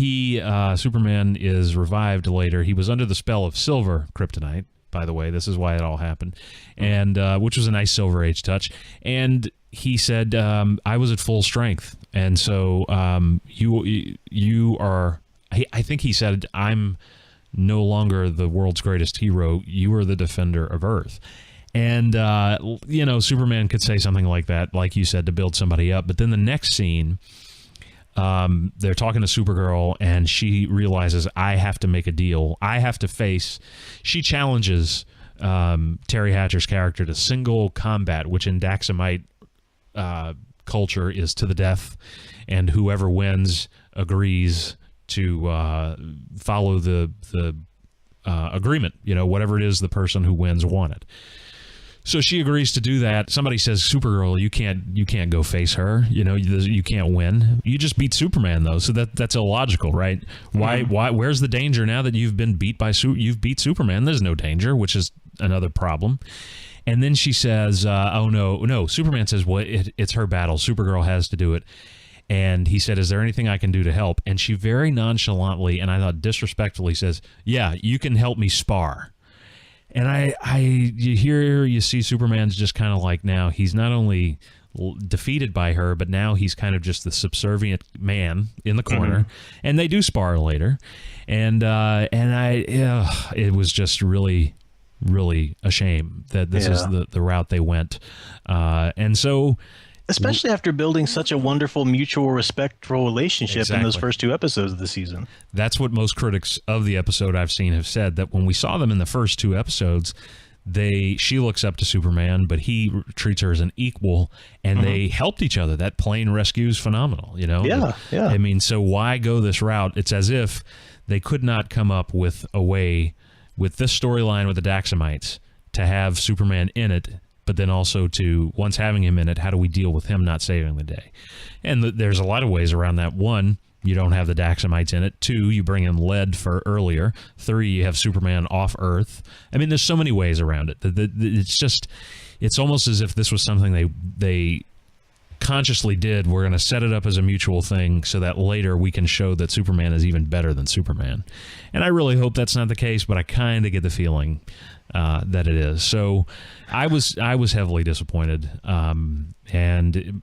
Superman is revived later, he was under the spell of silver kryptonite, by the way. This is why it all happened, and which was a nice Silver Age touch. And he said, I was at full strength. And so you are, I think he said, I'm no longer the world's greatest hero. You are the defender of Earth. And, Superman could say something like that, like you said, to build somebody up. But then the next scene, they're talking to Supergirl, and she realizes, I have to make a deal. I have to face, she challenges Terry Hatcher's character to single combat, which in Daxamite culture is to the death, and whoever wins agrees to follow the agreement, whatever it is the person who wins wanted. So she agrees to do that. Somebody says, Supergirl, you can't go face her. You can't win. You just beat Superman, though. So that's illogical, right? Why? Where's the danger now that you've been beat by you've beat Superman? There's no danger, which is another problem. And then she says, oh, no. Superman says, well, it's her battle. Supergirl has to do it. And he said, is there anything I can do to help? And she very nonchalantly, and I thought disrespectfully, says, yeah, you can help me spar. And you see Superman's just kind of like, now he's not only defeated by her, but now he's kind of just the subservient man in the corner. And they do spar later. And it was just really, really a shame that this is the route they went. And so, especially after building such a wonderful mutual respectful relationship in those first 2 episodes of the season. That's what most critics of the episode I've seen have said, that when we saw them in the first 2 episodes, she looks up to Superman, but he treats her as an equal, and they helped each other. That plane rescue is phenomenal, Yeah. I mean, so why go this route? It's as if they could not come up with a way with this storyline with the Daxamites to have Superman in it, but then also to, once having him in it, how do we deal with him not saving the day? And there's a lot of ways around that. One, you don't have the Daxamites in it. Two, you bring in Lead for earlier. Three, you have Superman off Earth. I mean, there's so many ways around it. It's almost as if this was something they consciously did. We're going to set it up as a mutual thing so that later we can show that Superman is even better than Superman. And I really hope that's not the case, but I kind of get the feeling that it is. So I was heavily disappointed. And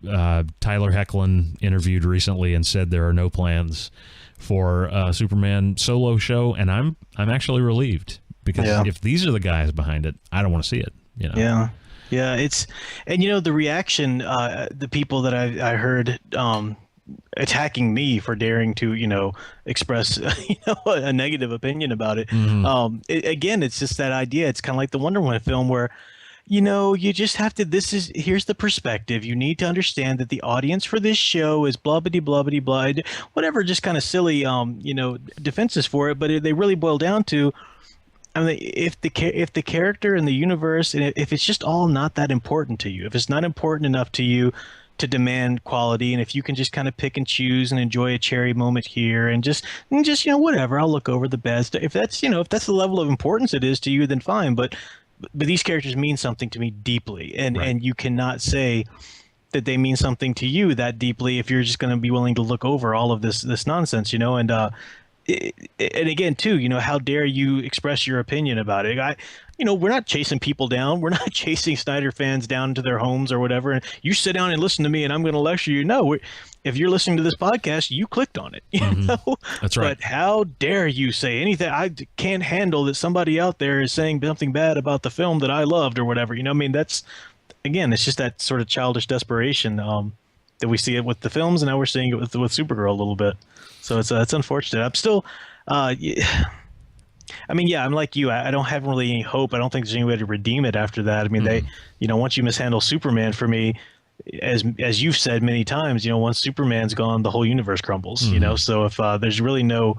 Tyler Hoechlin interviewed recently and said there are no plans for a Superman solo show, and I'm actually relieved, because if these are the guys behind it, I don't want to see it. Yeah, it's, and the reaction, the people that I heard attacking me for daring to express a negative opinion about it. Again, it's just that idea. It's kind of like the Wonder Woman film where you just have to, here's the perspective. You need to understand that the audience for this show is blah blah blah blah blah, whatever, just kind of silly defenses for it, but they really boil down to, I mean, if the character in the universe, and if it's just all not that important to you, if it's not important enough to you to demand quality, and if you can just kind of pick and choose and enjoy a cherry moment here and just whatever, I'll look over the best. If that's if that's the level of importance it is to you, then fine. But these characters mean something to me deeply, and you cannot say that they mean something to you that deeply if you're just going to be willing to look over all of this nonsense, and again, too, how dare you express your opinion about it? We're not chasing people down. We're not chasing Snyder fans down to their homes or whatever. And you sit down and listen to me, and I'm going to lecture you. No, if you're listening to this podcast, you clicked on it. You know, that's right. But how dare you say anything? I can't handle that somebody out there is saying something bad about the film that I loved or whatever. I mean, that's, again, it's just that sort of childish desperation that we see it with the films, and now we're seeing it with Supergirl a little bit. So it's unfortunate. I'm still, I mean, I'm like you. I don't have really any hope. I don't think there's any way to redeem it after that. I mean, they, once you mishandle Superman, for me, as you've said many times, once Superman's gone, the whole universe crumbles. So if there's really no,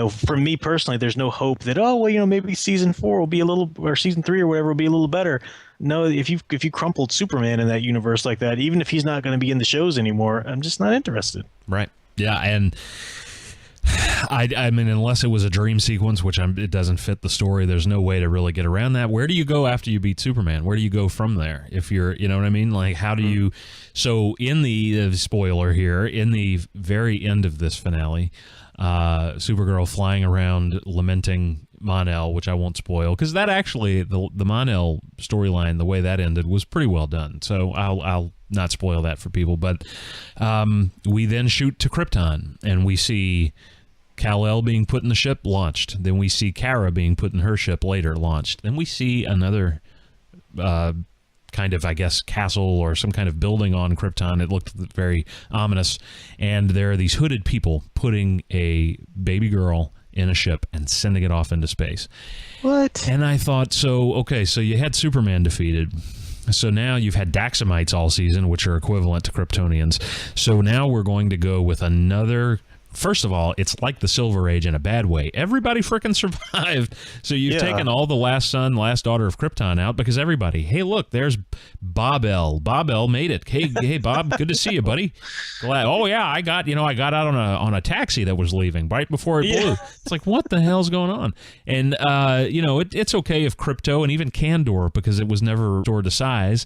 for me personally, there's no hope that maybe season 4 will be a little, or season 3 or whatever will be a little better. No, if you crumpled Superman in that universe like that, even if he's not going to be in the shows anymore, I'm just not interested. Right. Yeah, and I mean, unless it was a dream sequence, which it doesn't fit the story, there's no way to really get around that. Where do you go after you beat Superman? Where do you go from there? If you're, you know what I mean? Like, how do you... So, in the spoiler here, in the very end of this finale, Supergirl flying around lamenting Mon-El, which I won't spoil, because that actually, the Mon-El storyline, the way that ended, was pretty well done. So I'll not spoil that for people. But we then shoot to Krypton, and we see Kal-El being put in the ship, launched. Then we see Kara being put in her ship, later launched. Then we see another kind of, I guess, castle or some kind of building on Krypton. It looked very ominous. And there are these hooded people putting a baby girl in a ship and sending it off into space. What? And I thought, so you had Superman defeated. So now you've had Daxamites all season, which are equivalent to Kryptonians. So now we're going to go with another... First of all, it's like the Silver Age in a bad way. Everybody frickin' survived. So you've taken all the last son, last daughter of Krypton out, because everybody, hey, look, there's Bob-El. Bob-El made it. Hey, Bob, good to see you, buddy. Glad. Oh yeah, I got out on a taxi that was leaving right before it blew. It's like, what the hell's going on? And it's okay if Krypto and even Kandor, because it was never restored to size.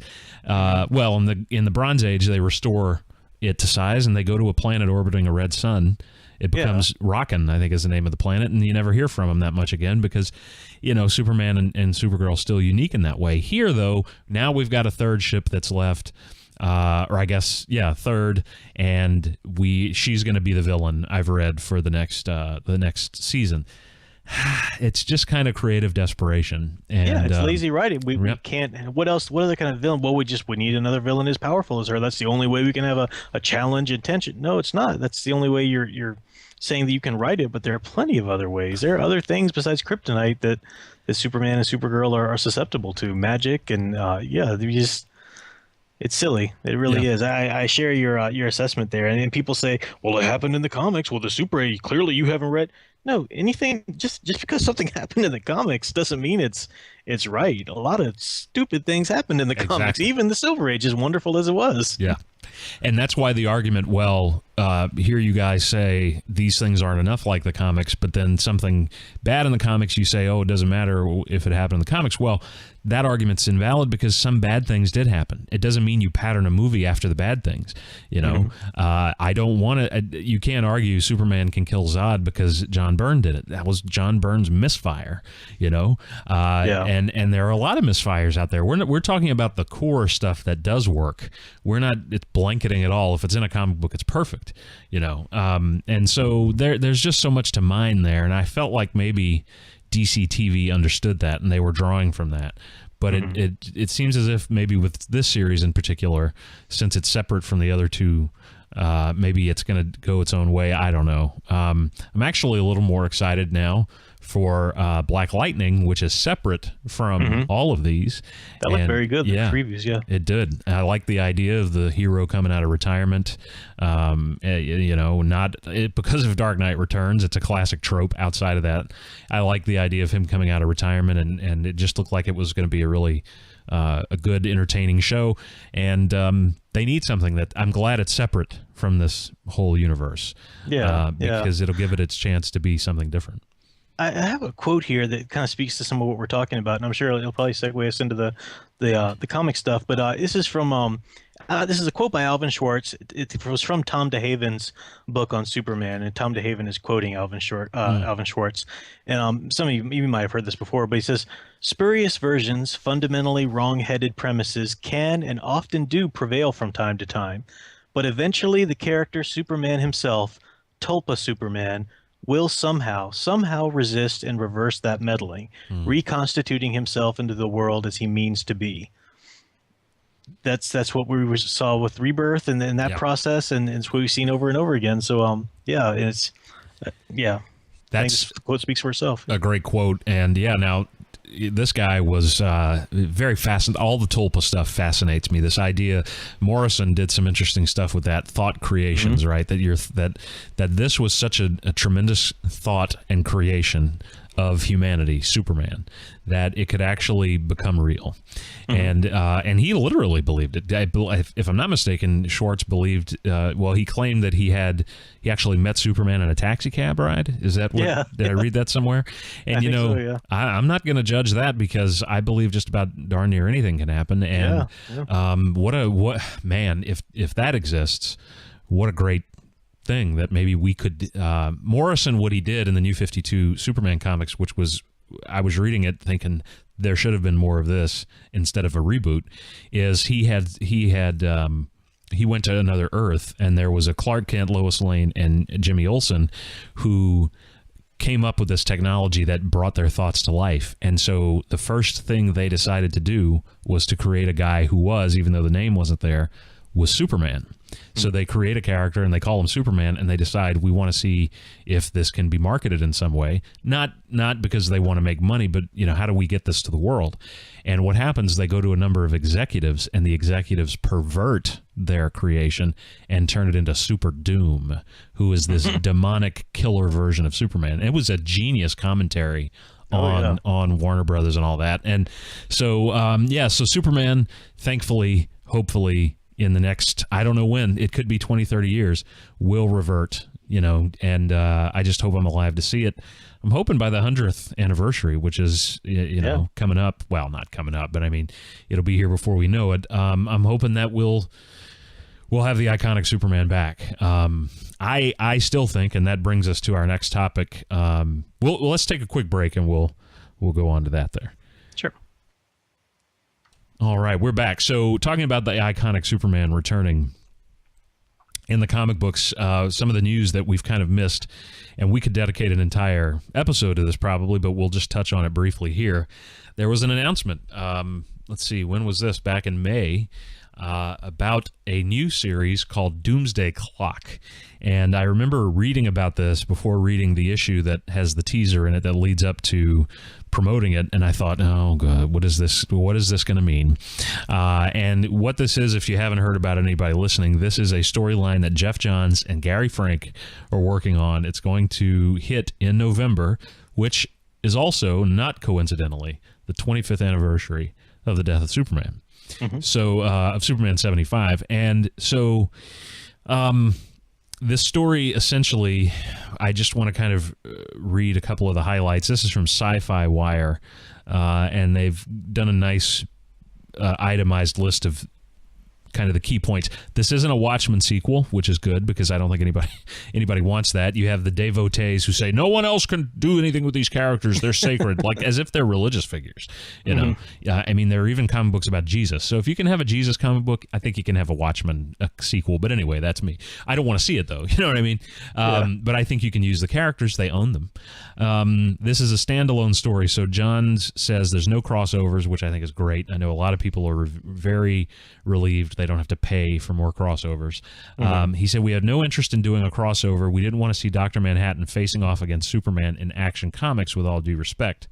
Well, in the Bronze Age, they restore it to size, and they go to a planet orbiting a red sun. It becomes Rockin', I think is the name of the planet, and you never hear from him that much again, because Superman and Supergirl are still unique in that way. Here, though, now we've got a third ship that's left, or I guess third, and she's going to be the villain, I've read, for the next season. It's just kind of creative desperation. And, it's lazy writing. We can't. What else? What other kind of villain? Well, we need another villain as powerful as her. That's the only way we can have a challenge and tension. No, it's not. That's the only way you're saying that you can write it. But there are plenty of other ways. There are other things besides kryptonite that Superman and Supergirl are susceptible to. Magic and it's silly. It really is. I share your assessment there. And people say, well, it happened in the comics. Well, the Super Age, clearly you haven't read. No, anything just because something happened in the comics doesn't mean it's right. A lot of stupid things happened in the comics. Exactly. Even the Silver Age, as wonderful as it was. Yeah. And that's why the argument, well, here you guys say these things aren't enough like the comics, but then something bad in the comics, you say, oh, it doesn't matter if it happened in the comics. Well, that argument's invalid because some bad things did happen. It doesn't mean you pattern a movie after the bad things. You know, I don't want to, you can't argue Superman can kill Zod because John Byrne did it. That was John Byrne's misfire, you know? And there are a lot of misfires out there. We're talking about the core stuff that does work. We're not, it's blanketing it all. If it's in a comic book, it's perfect, you know? And so there's just so much to mine there. And I felt like maybe DC TV understood that and they were drawing from that. But it seems as if maybe with this series in particular, since it's separate from the other two, maybe it's going to go its own way. I don't know. I'm actually a little more excited now for Black Lightning, which is separate from all of these. That looked very good. The previews, yeah. It did. I like the idea of the hero coming out of retirement. You know, because of Dark Knight Returns, it's a classic trope. Outside of that, I like the idea of him coming out of retirement, and it just looked like it was going to be a really a good, entertaining show. And they need something that I'm glad it's separate from this whole universe. Because it'll give it its chance to be something different. I have a quote here that kind of speaks to some of what we're talking about, and I'm sure it'll probably segue us into the comic stuff. But this is from this is a quote by Alvin Schwartz. It was from Tom DeHaven's book on Superman, and Tom DeHaven is quoting Alvin Schwartz. And some of you might have heard this before, but he says, "Spurious versions, fundamentally wrong-headed premises can and often do prevail from time to time, but eventually the character Superman himself, Tulpa Superman, will somehow resist and reverse that meddling, reconstituting himself into the world as he means to be." That's what we saw with Rebirth and that process, and it's what we've seen over and over again. So it's that's quote speaks for itself. A great quote. And now this guy was very fascinating. All the Tulpa stuff fascinates me. This idea, Morrison did some interesting stuff with that, thought creations, right? That this was such a tremendous thought and creation of humanity, Superman, that it could actually become real. And he literally believed it. If I'm not mistaken, Schwartz believed, he claimed that he actually met Superman in a taxi cab ride. Is that what? Yeah. Did I read that somewhere? And I'm not going to judge that because I believe just about darn near anything can happen. And if that exists, what a great thing that maybe we could Morrison, what he did in the New 52 Superman comics, which was, I was reading it thinking there should have been more of this instead of a reboot, is he went to another Earth, and there was a Clark Kent, Lois Lane, and Jimmy Olsen who came up with this technology that brought their thoughts to life. And so the first thing they decided to do was to create a guy who was, even though the name wasn't there, was Superman. So they create a character and they call him Superman, and they decide we want to see if this can be marketed in some way. Not because they want to make money, but how do we get this to the world? And what happens, they go to a number of executives, and the executives pervert their creation and turn it into Super Doom, who is this demonic killer version of Superman. And it was a genius commentary on Warner Brothers and all that. And so so Superman, thankfully, hopefully, in the next, I don't know when, it could be 20, 30 years, will revert, and I just hope I'm alive to see it. I'm hoping by the 100th anniversary, which is, coming up. Well, not coming up, but I mean, it'll be here before we know it. I'm hoping that we'll have the iconic Superman back. I still think, and that brings us to our next topic. Let's take a quick break, and we'll go on to that there. Sure. All right, we're back. So talking about the iconic Superman returning in the comic books, some of the news that we've kind of missed, and we could dedicate an entire episode to this probably, but we'll just touch on it briefly here. There was an announcement, let's see, when was this? Back in May, about a new series called Doomsday Clock. And I remember reading about this before reading the issue that has the teaser in it that leads up to promoting it, and I thought, oh god, what is this going to mean? And what this is, if you haven't heard about it, anybody listening, this is a storyline that Jeff Johns and Gary Frank are working on. It's going to hit in November, which is also, not coincidentally, the 25th anniversary of the death of Superman. So of Superman 75. And so this story, essentially, I just want to kind of read a couple of the highlights. This is from Sci-Fi Wire, and they've done a nice itemized list of kind of the key points. This isn't a Watchmen sequel, which is good because I don't think anybody wants that. You have the devotees who say no one else can do anything with these characters. They're sacred, like as if they're religious figures. You know, I mean, there are even comic books about Jesus. So if you can have a Jesus comic book, I think you can have a Watchmen sequel. But anyway, that's me. I don't want to see it though. You know what I mean? But I think you can use the characters. They own them. This is a standalone story. So Johns says there's no crossovers, which I think is great. I know a lot of people are very relieved they don't have to pay for more crossovers. He said, we had no interest in doing a crossover. We didn't want to see Dr. Manhattan facing off against Superman in Action Comics, with all due respect.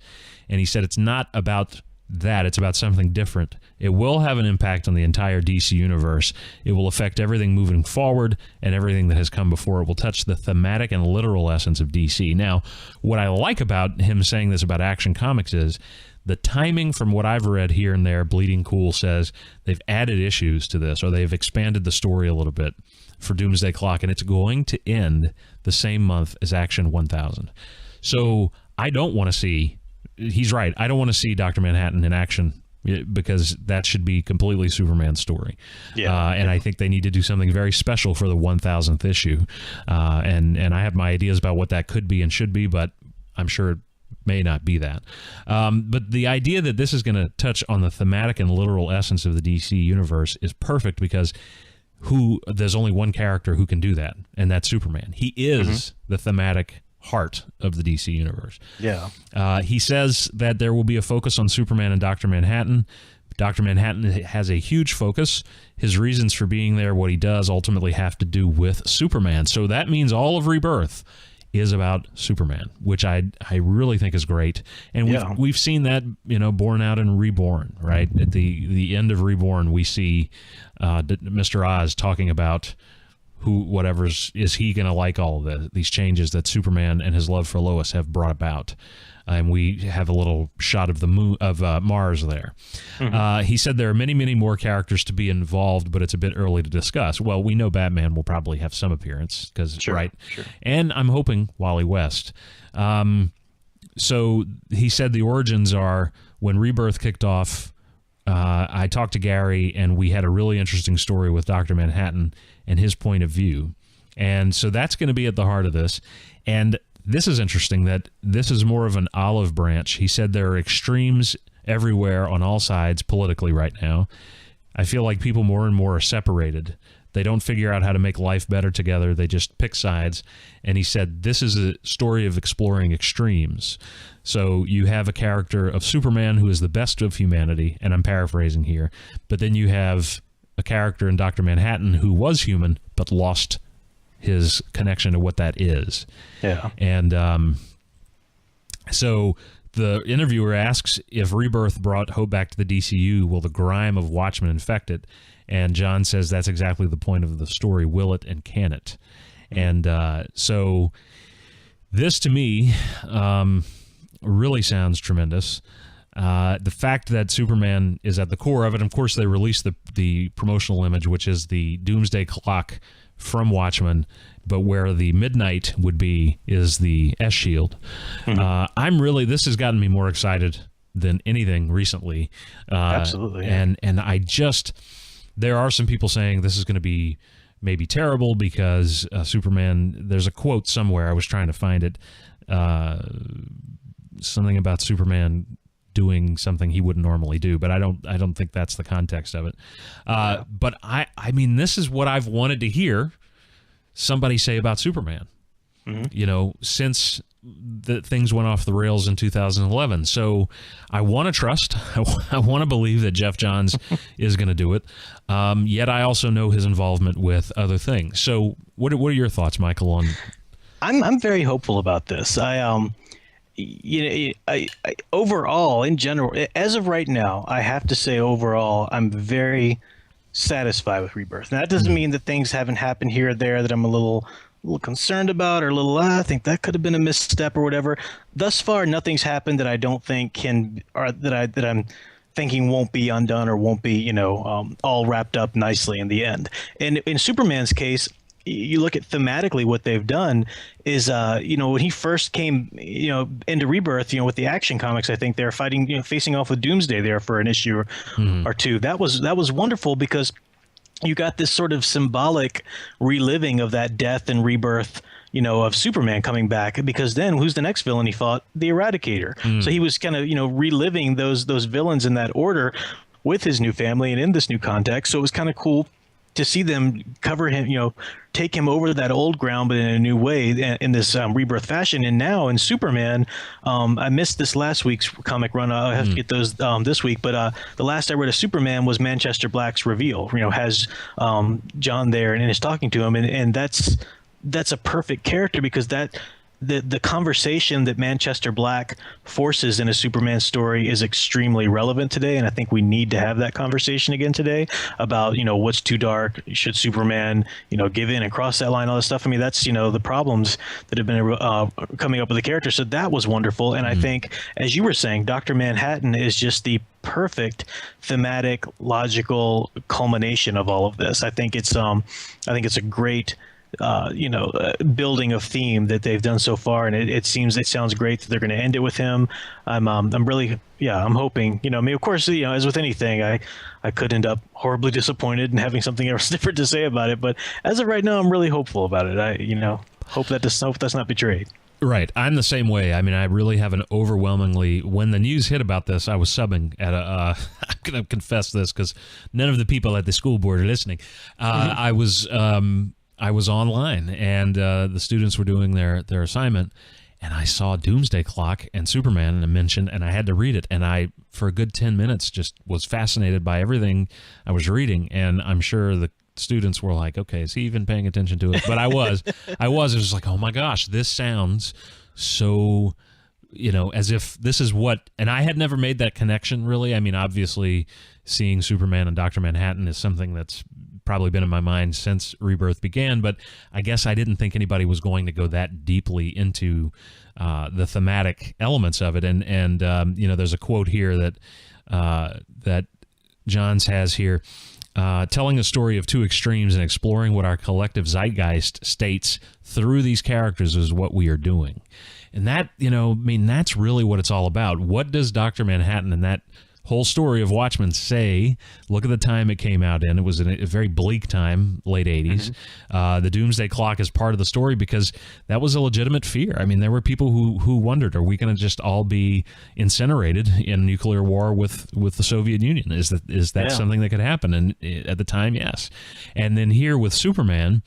And he said it's not about that. It's about something different. It will have an impact on the entire DC universe. It will affect everything moving forward, and everything that has come before. It will touch the thematic and literal essence of DC. Now, what I like about him saying this about Action Comics is the timing. From what I've read here and there, Bleeding Cool says they've added issues to this, or they've expanded the story a little bit for Doomsday Clock, and it's going to end the same month as Action 1000. So I don't want to see, he's right, I don't want to see Dr. Manhattan in action, because that should be completely Superman's story. I think they need to do something very special for the 1000th issue. And I have my ideas about what that could be and should be, but I'm sure it may not be that. But the idea that this is going to touch on the thematic and literal essence of the DC universe is perfect, because there's only one character who can do that, and that's Superman. He is the thematic heart of the DC universe. He says that there will be a focus on Superman and Dr. Manhattan. Dr. Manhattan has a huge focus. His reasons for being there, what he does, ultimately have to do with Superman. So that means all of Rebirth is about Superman, which I really think is great. And we've seen that, borne out in Reborn, right? At the end of Reborn, we see Mr. Oz talking about is he going to like all of these changes that Superman and his love for Lois have brought about. And we have a little shot of the moon of Mars there. He said there are many, many more characters to be involved, but it's a bit early to discuss. Well, we know Batman will probably have some appearance, right? Sure. And I'm hoping Wally West. So he said the origins are when Rebirth kicked off. I talked to Gary, and we had a really interesting story with Dr. Manhattan and his point of view. And so that's going to be at the heart of this. And this is interesting that this is more of an olive branch. He said there are extremes everywhere on all sides politically right now. I feel like people more and more are separated. They don't figure out how to make life better together. They just pick sides. And he said this is a story of exploring extremes. So you have a character of Superman who is the best of humanity, and I'm paraphrasing here, but then you have a character in Dr. Manhattan who was human but lost his connection to what that is. And so the interviewer asks if Rebirth brought hope back to the DCU, will the grime of Watchmen infect it? And John says that's exactly the point of the story. Will it and can it? And so this, to me, really sounds tremendous. The fact that Superman is at the core of it, of course, they released the promotional image, which is the Doomsday Clock from Watchmen, but where the midnight would be is the S-Shield. This has gotten me more excited than anything recently. Absolutely. And there are some people saying this is going to be maybe terrible because Superman, there's a quote somewhere, I was trying to find it, something about Superman doing something he wouldn't normally do, but I don't think that's the context of it. But I mean, this is what I've wanted to hear somebody say about Superman, since the things went off the rails in 2011. So I want to trust, I want to believe that Jeff Johns is going to do it. Yet I also know his involvement with other things. So what are your thoughts, Michael, on? I'm very hopeful about this. overall, in general, as of right now, I have to say overall, I'm very satisfied with Rebirth. Now, that doesn't mean that things haven't happened here or there that I'm a little concerned about, or a little, I think that could have been a misstep or whatever. Thus far, nothing's happened that I don't think can, or that I'm thinking won't be undone or won't be, all wrapped up nicely in the end. And in Superman's case, you look at thematically what they've done is, when he first came, into Rebirth, with the Action Comics, I think they're fighting, facing off with Doomsday there for an issue or two. That was wonderful because you got this sort of symbolic reliving of that death and rebirth, of Superman coming back, because then who's the next villain he fought? The Eradicator. So he was kind of, reliving those villains in that order with his new family and in this new context. So it was kind of cool to see them cover him, take him over that old ground, but in a new way in this Rebirth fashion. And now in Superman, I missed this last week's comic run. I'll have to get those this week. But the last I read of Superman was Manchester Black's reveal, has John there and is talking to him. And that's a perfect character, because the conversation that Manchester Black forces in a Superman story is extremely relevant today, and I think we need to have that conversation again today about what's too dark, should Superman give in and cross that line, all this stuff. I mean, that's the problems that have been coming up with the character. So that was wonderful, and I think, as you were saying, Dr. Manhattan is just the perfect thematic, logical culmination of all of this. I think it's a great building of theme that they've done so far, and it sounds great that they're going to end it with him. I'm hoping, of course, as with anything, I could end up horribly disappointed and having something else different to say about it, but as of right now, I'm really hopeful about it. I hope that's not betrayed. Right. I'm the same way. I mean, I really have an overwhelmingly, when the news hit about this, I was subbing at I'm going to confess this because none of the people at the school board are listening. I was online, and the students were doing their assignment, and I saw Doomsday Clock and Superman and a mention, and I had to read it. And I, for a good 10 minutes, just was fascinated by everything I was reading. And I'm sure the students were like, okay, is he even paying attention to it? But I was. It was like, oh my gosh, this sounds so, as if this is what, and I had never made that connection, really. I mean, obviously, seeing Superman and Dr. Manhattan is something that's probably been in my mind since Rebirth began, but I guess I didn't think anybody was going to go that deeply into the thematic elements of it. And there's a quote here that Johns has here, telling the story of two extremes and exploring what our collective zeitgeist states through these characters is what we are doing. And that, that's really what it's all about. What does Dr. Manhattan and that whole story of Watchmen say? Look at the time it came out in. It was a very bleak time, late 80s. The Doomsday Clock is part of the story because that was a legitimate fear. I mean, there were people who wondered, are we going to just all be incinerated in nuclear war with the Soviet Union? Is that something that could happen? And at the time, yes. And then here with Superman,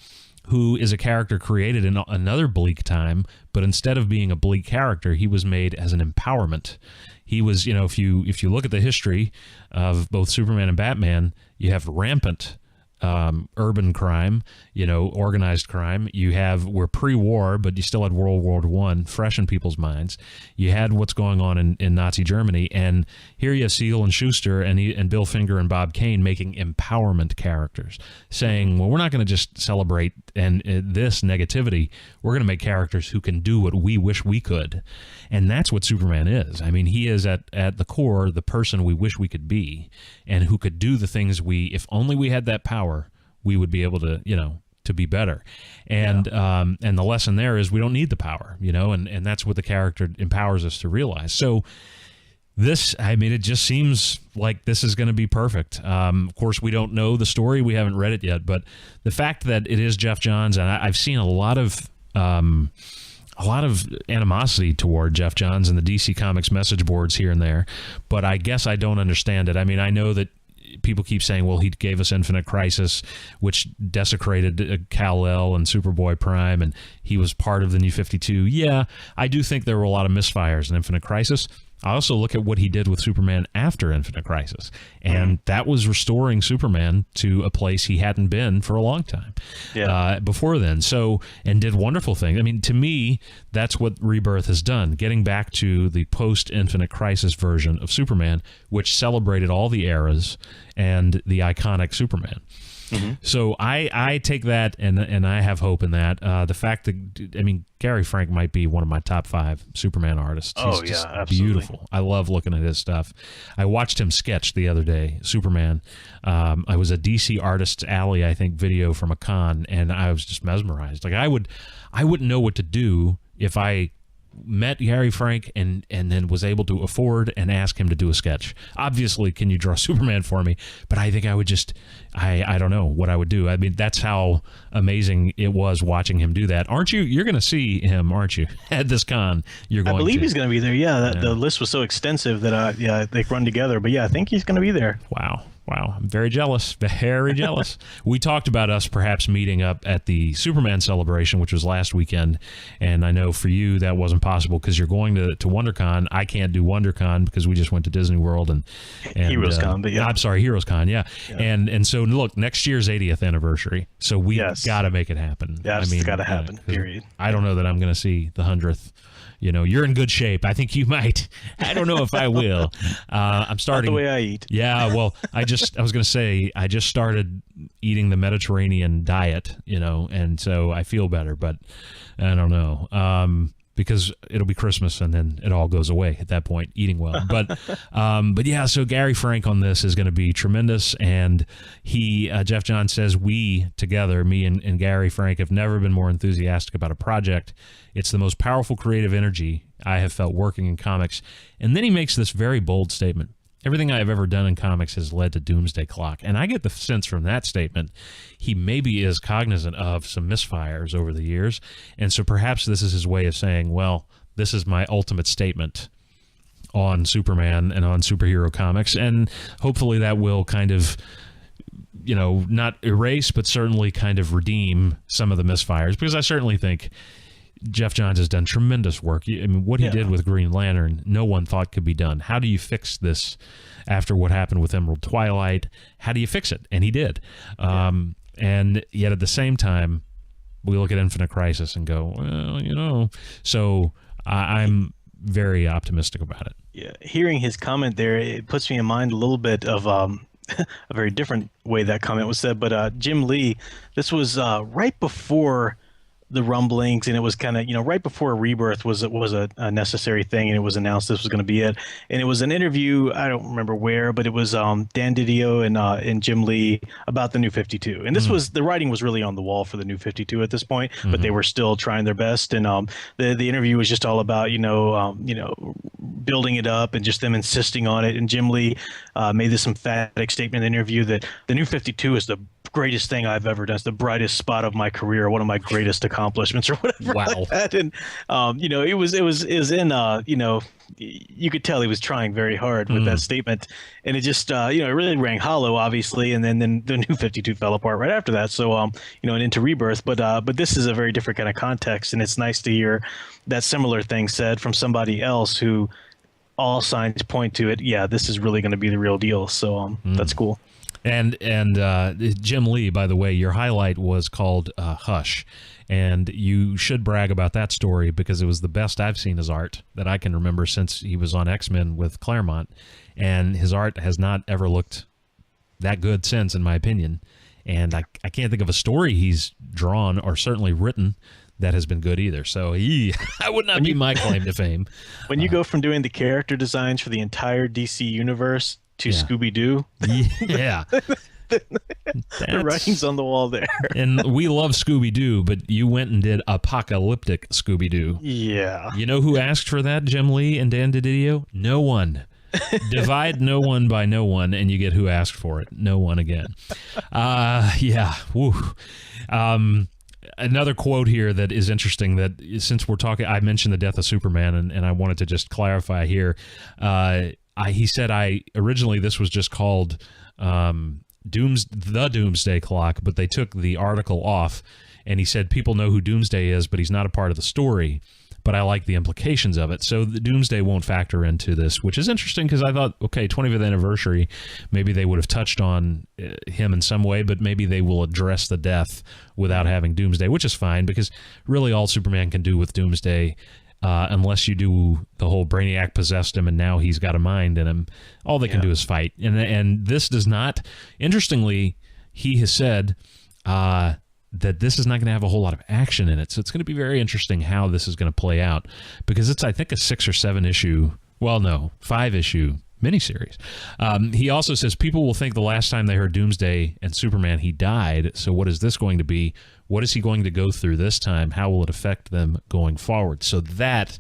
who is a character created in another bleak time, but instead of being a bleak character, he was made as an empowerment. He was, if you look at the history of both Superman and Batman, you have rampant urban crime, organized crime. We're pre-war, but you still had World War I fresh in people's minds. You had what's going on in Nazi Germany, and here you have Siegel and Schuster and Bill Finger and Bob Kane making empowerment characters, saying, well, we're not going to just celebrate this negativity. We're going to make characters who can do what we wish we could. And that's what Superman is. I mean, he is at the core the person we wish we could be, and who could do the things if only we had that power, we would be able to, to be better. And and the lesson there is we don't need the power, and that's what the character empowers us to realize. So it just seems like this is going to be perfect. Of course, we don't know the story. We haven't read it yet, but the fact that it is Jeff Johns, and I've seen a lot of animosity toward Jeff Johns and the DC Comics message boards here and there, but I guess I don't understand it. I mean, I know that people keep saying, well, he gave us Infinite Crisis, which desecrated Kal-El and Superboy Prime, and he was part of the New 52. Yeah, I do think there were a lot of misfires in Infinite Crisis. I also look at what he did with Superman after Infinite Crisis, and that was restoring Superman to a place he hadn't been for a long time before then. So, and did wonderful things. I mean, to me, that's what Rebirth has done, getting back to the post-Infinite Crisis version of Superman, which celebrated all the eras and the iconic Superman. So I take that, and I have hope in that. The fact that, I mean, Gary Frank might be one of my top 5 Superman artists. He's just absolutely beautiful. I love looking at his stuff. I watched him sketch the other day, Superman. I was a DC Artists Alley, I think, video from a con, and I was just mesmerized. Like I wouldn't know what to do if I met Gary Frank and then was able to afford and ask him to do a sketch. Obviously, can you draw Superman for me? But I think I would just, I don't know what I would do. I mean, that's how amazing it was watching him do that. Aren't you? You're going to see him, aren't you? At this con, you're going to. I believe he's going to be there. Yeah, the list was so extensive that they run together. But yeah, I think he's going to be there. Wow, I'm very jealous, very jealous. We talked about us perhaps meeting up at the Superman celebration, which was last weekend, and I know for you that wasn't possible because you're going to WonderCon. I can't do WonderCon because we just went to Disney World and HeroesCon, but yeah. I'm sorry, HeroesCon, yeah. And so look, next year's 80th anniversary, so we got to make it happen. Yeah, it's got to happen, period. I don't know that I'm going to see the 100th. You know, you're in good shape. I think you might. I don't know if I will. I'm starting. Not the way I eat. Yeah, well, I was going to say, I just started eating the Mediterranean diet, you know, and so I feel better, but I don't know. Because it'll be Christmas and then it all goes away at that point, eating well. But yeah, so Gary Frank on this is going to be tremendous. And Jeff Johns says, we together, me and Gary Frank, have never been more enthusiastic about a project. It's the most powerful creative energy I have felt working in comics. And then he makes this very bold statement. Everything I have ever done in comics has led to Doomsday Clock. And I get the sense from that statement he maybe is cognizant of some misfires over the years. And so perhaps this is his way of saying, well, this is my ultimate statement on Superman and on superhero comics. And hopefully that will kind of, you know, not erase, but certainly kind of redeem some of the misfires. Because I certainly think Jeff Johns has done tremendous work. I mean, what he did with Green Lantern, no one thought could be done. How do you fix this after what happened with Emerald Twilight? How do you fix it? And he did. And yet at the same time, we look at Infinite Crisis and go, well, you know. So I'm very optimistic about it. Yeah, hearing his comment there, it puts me in mind a little bit of a very different way that comment was said. But Jim Lee, this was right before the rumblings, and it was kind of, you know, right before Rebirth was a necessary thing, and it was announced this was going to be it. And it was an interview, I don't remember where, but it was Dan Didio and Jim Lee about the New 52. And this was, the writing was really on the wall for the New 52 at this point, but they were still trying their best. And the interview was just all about, building it up and just them insisting on it. And Jim Lee made this emphatic statement in the interview that the New 52 is the greatest thing I've ever done. It's the brightest spot of my career, one of my greatest accomplishments, or whatever. Wow. Like that. And it was in you could tell he was trying very hard with that statement, and it just it really rang hollow, obviously. And then the New 52 fell apart right after that. So and into Rebirth, but this is a very different kind of context, and it's nice to hear that similar thing said from somebody else who all signs point to it. Yeah, this is really going to be the real deal. So that's cool. And Jim Lee, by the way, your highlight was called Hush, and you should brag about that story because it was the best I've seen his art that I can remember since he was on X-Men with Claremont, and his art has not ever looked that good since, in my opinion. And I can't think of a story he's drawn or certainly written that has been good either. So that would not be my claim to fame. When you go from doing the character designs for the entire DC universe to Scooby-Doo. Yeah. The writing's on the wall there. And we love Scooby-Doo, but you went and did apocalyptic Scooby-Doo. Yeah. You know who asked for that, Jim Lee and Dan DiDio? No one. Divide no one by no one, and you get who asked for it. No one again. Yeah. Woo. Another quote here that is interesting, that since we're talking, I mentioned the death of Superman, and I wanted to just clarify here. He said, originally this was just called the Doomsday Clock, but they took the article off, and he said people know who Doomsday is, but he's not a part of the story. but I like the implications of it. So the Doomsday won't factor into this, which is interesting because I thought, okay, 25th anniversary, maybe they would have touched on him in some way, but maybe they will address the death without having Doomsday, which is fine because really all Superman can do with Doomsday, unless you do the whole Brainiac possessed him and now he's got a mind in him, all they can do is fight. And this does not, interestingly, he has said that this is not going to have a whole lot of action in it. So it's going to be very interesting how this is going to play out because it's, I think, a 6 or 7 issue, well, no, 5 issue miniseries. He also says people will think the last time they heard Doomsday and Superman, he died. So what is this going to be? What is he going to go through this time? How will it affect them going forward? So that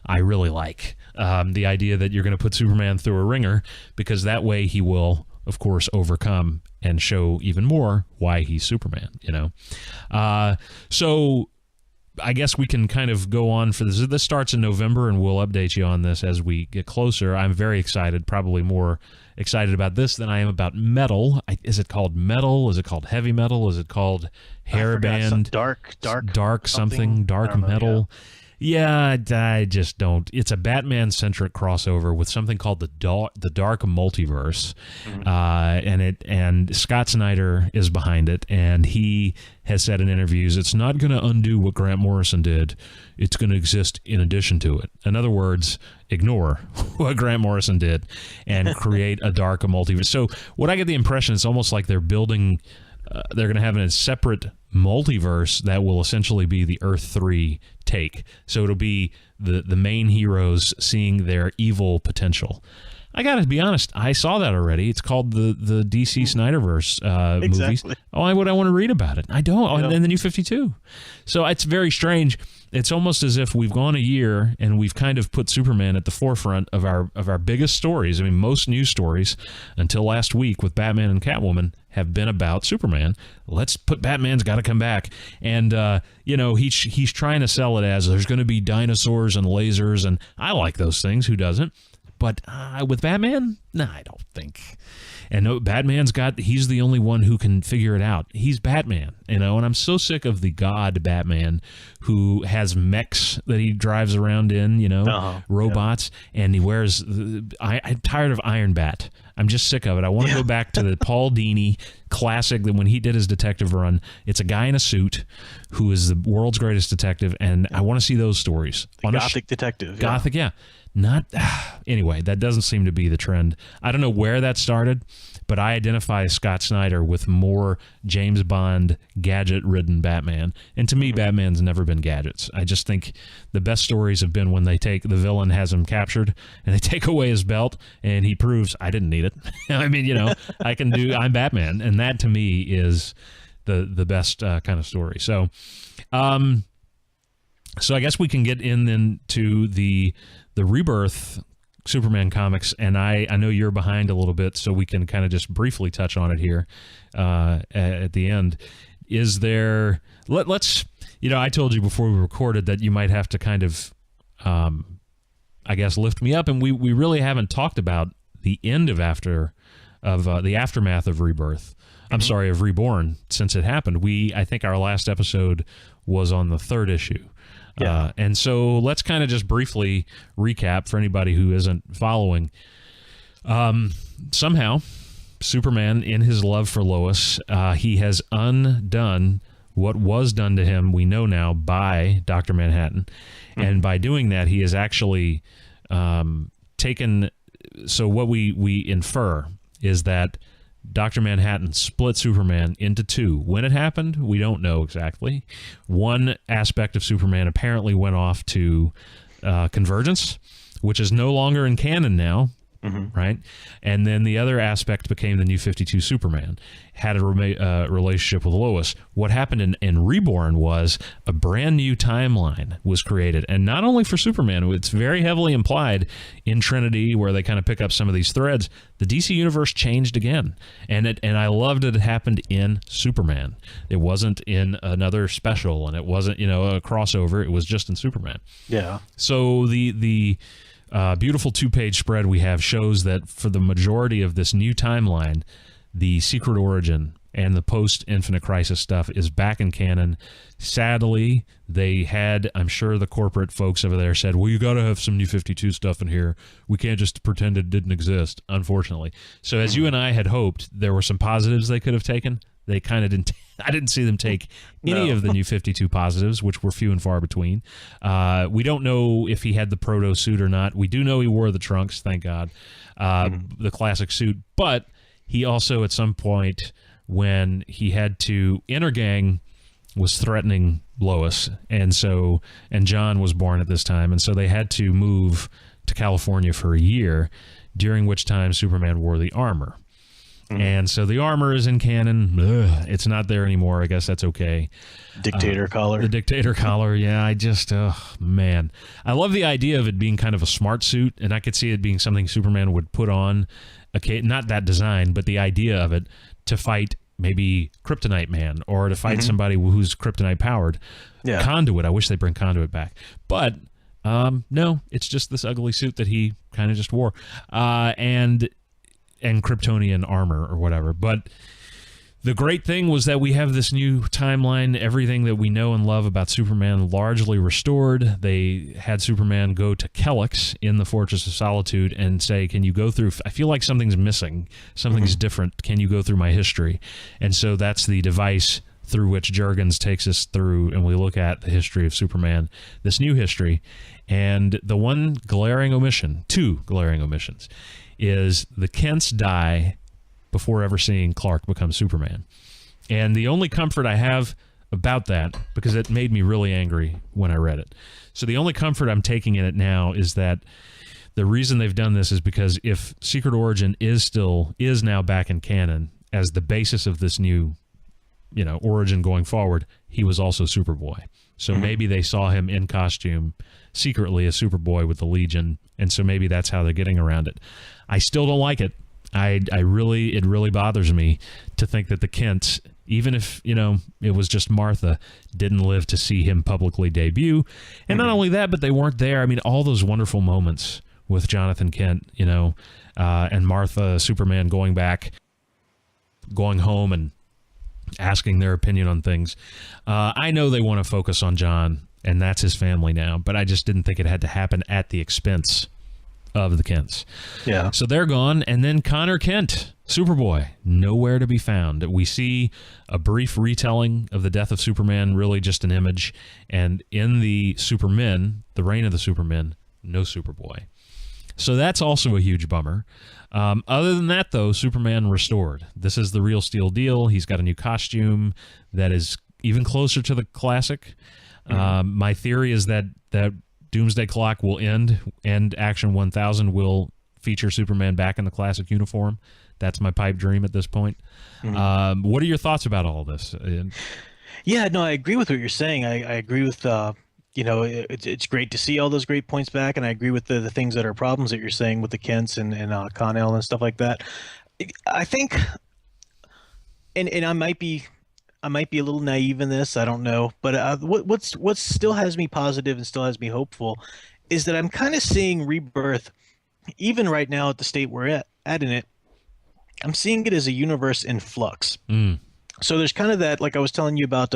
I really like. The idea that you're going to put Superman through a ringer because that way he will, of course, overcome and show even more why he's Superman, you know? So I guess we can kind of go on for this. This starts in November, and we'll update you on this as we get closer. I'm very excited, probably more excited about this than I am about Metal. Is it called Metal? Is it called Heavy Metal? Is it called Hairband? Dark something, Dark Metal. Yeah, I just don't. It's a Batman-centric crossover with something called the Dark Multiverse, and Scott Snyder is behind it, and he has said in interviews, it's not going to undo what Grant Morrison did. It's going to exist in addition to it. In other words, ignore what Grant Morrison did and create a Dark Multiverse. So what I get the impression, it's almost like they're building, they're going to have a separate multiverse that will essentially be the Earth 3 take. So it'll be the main heroes seeing their evil potential. I got to be honest, I saw that already. It's called the DC Snyderverse movies. Oh, I want to read about it. I don't. And then the New 52. So it's very strange. It's almost as if we've gone a year and we've kind of put Superman at the forefront of our biggest stories. I mean, most news stories until last week with Batman and Catwoman have been about Superman. Let's put Batman's got to come back. And, he's trying to sell it as there's going to be dinosaurs and lasers. And I like those things. Who doesn't? But with Batman, nah, I don't think. And no, he's the only one who can figure it out. He's Batman, and I'm so sick of the God Batman who has mechs that he drives around in, robots, and he wears, I'm tired of Iron Bat. I'm just sick of it. I want to go back to the Paul Dini classic that when he did his detective run, it's a guy in a suit who is the world's greatest detective, and I want to see those stories. Gothic detective. Gothic, yeah. Anyway, that doesn't seem to be the trend. I don't know where that started, but I identify Scott Snyder with more James Bond gadget-ridden Batman. And to me, Batman's never been gadgets. I just think the best stories have been when the villain has him captured and they take away his belt and he proves I didn't need it. I mean, I'm Batman, and that to me is the best kind of story. So I guess we can get into the Rebirth Superman comics, and I know you're behind a little bit, so we can kind of just briefly touch on it here at the end. Is there? Let's. I told you before we recorded that you might have to kind of, I guess, lift me up, and we really haven't talked about the end of the aftermath of Rebirth. I'm sorry, of Reborn since it happened. I think our last episode was on the 3rd issue. Yeah. And so let's kind of just briefly recap for anybody who isn't following. Somehow, Superman, in his love for Lois, he has undone what was done to him, we know now, by Dr. Manhattan. And by doing that, he has actually taken... So what we infer is that Dr. Manhattan split Superman into 2. When it happened, we don't know exactly. One aspect of Superman apparently went off to Convergence, which is no longer in canon now, right? And then the other aspect became the New 52 Superman, had a relationship with Lois. What happened in Reborn was a brand new timeline was created, and not only for Superman, it's very heavily implied in Trinity, where they kind of pick up some of these threads. The DC universe changed again, and I loved that it happened in Superman. It wasn't in another special, and it wasn't a crossover. It was just in Superman. Yeah. So the beautiful 2-page spread we have shows that for the majority of this new timeline, the secret origin and the post-Infinite Crisis stuff is back in canon. Sadly, they had, I'm sure the corporate folks over there said, well, you got to have some New 52 stuff in here. We can't just pretend it didn't exist, unfortunately. So as you and I had hoped, there were some positives they could have taken. They kind of didn't. I didn't see them take any of the New 52 positives, which were few and far between. We don't know if he had the proto suit or not. We do know he wore the trunks, thank God, the classic suit. But he also, at some point, when he had to, Intergang was threatening Lois, and John was born at this time, and so they had to move to California for a year, during which time Superman wore the armor. And so the armor is in canon. Ugh, it's not there anymore. I guess that's okay. Dictator collar. The dictator collar. Yeah, I just, man. I love the idea of it being kind of a smart suit, and I could see it being something Superman would put on. Okay, not that design, but the idea of it to fight maybe Kryptonite Man or to fight somebody who's Kryptonite powered. Yeah. Conduit. I wish they'd bring Conduit back. But no, it's just this ugly suit that he kind of just wore. And Kryptonian armor or whatever. But the great thing was that we have this new timeline, everything that we know and love about Superman largely restored. They had Superman go to Kellex in the Fortress of Solitude and say, can you go through, I feel like something's missing, something's different, can you go through my history? And so that's the device through which Jurgens takes us through, and we look at the history of Superman, this new history. And the one glaring omission, two glaring omissions, is the Kents die before ever seeing Clark become Superman. And the only comfort I have about that, because it made me really angry when I read it. So the only comfort I'm taking in it now is that the reason they've done this is because if Secret Origin is now back in canon as the basis of this new, origin going forward, he was also Superboy. So maybe they saw him in costume secretly as Superboy with the Legion, and so maybe that's how they're getting around it. I still don't like it. It really bothers me to think that the Kents, even if, it was just Martha, didn't live to see him publicly debut. And not only that, but they weren't there. I mean, all those wonderful moments with Jonathan Kent, and Martha, Superman going home and asking their opinion on things. I know they want to focus on John, and that's his family now, but I just didn't think it had to happen at the expense of the Kents. Yeah. So they're gone, and then Connor Kent, Superboy, nowhere to be found. We see a brief retelling of the death of Superman, really just an image, and in the Supermen, the reign of the Supermen, no Superboy. So that's also a huge bummer. Other than that, though, Superman restored. This is the real Steel deal. He's got a new costume that is even closer to the classic. My theory is that Doomsday Clock will end, and Action 1000 will feature Superman back in the classic uniform. That's my pipe dream at this point. What are your thoughts about all this? Yeah, no, I agree with what you're saying. I agree with, it's great to see all those great points back, and I agree with the things that are problems that you're saying with the Kents and Con-El and stuff like that. I think, and I might be a little naive in this, I don't know, but what still has me positive and still has me hopeful is that I'm kind of seeing Rebirth, even right now at the state we're at in it, I'm seeing it as a universe in flux. So there's kind of that, like I was telling you about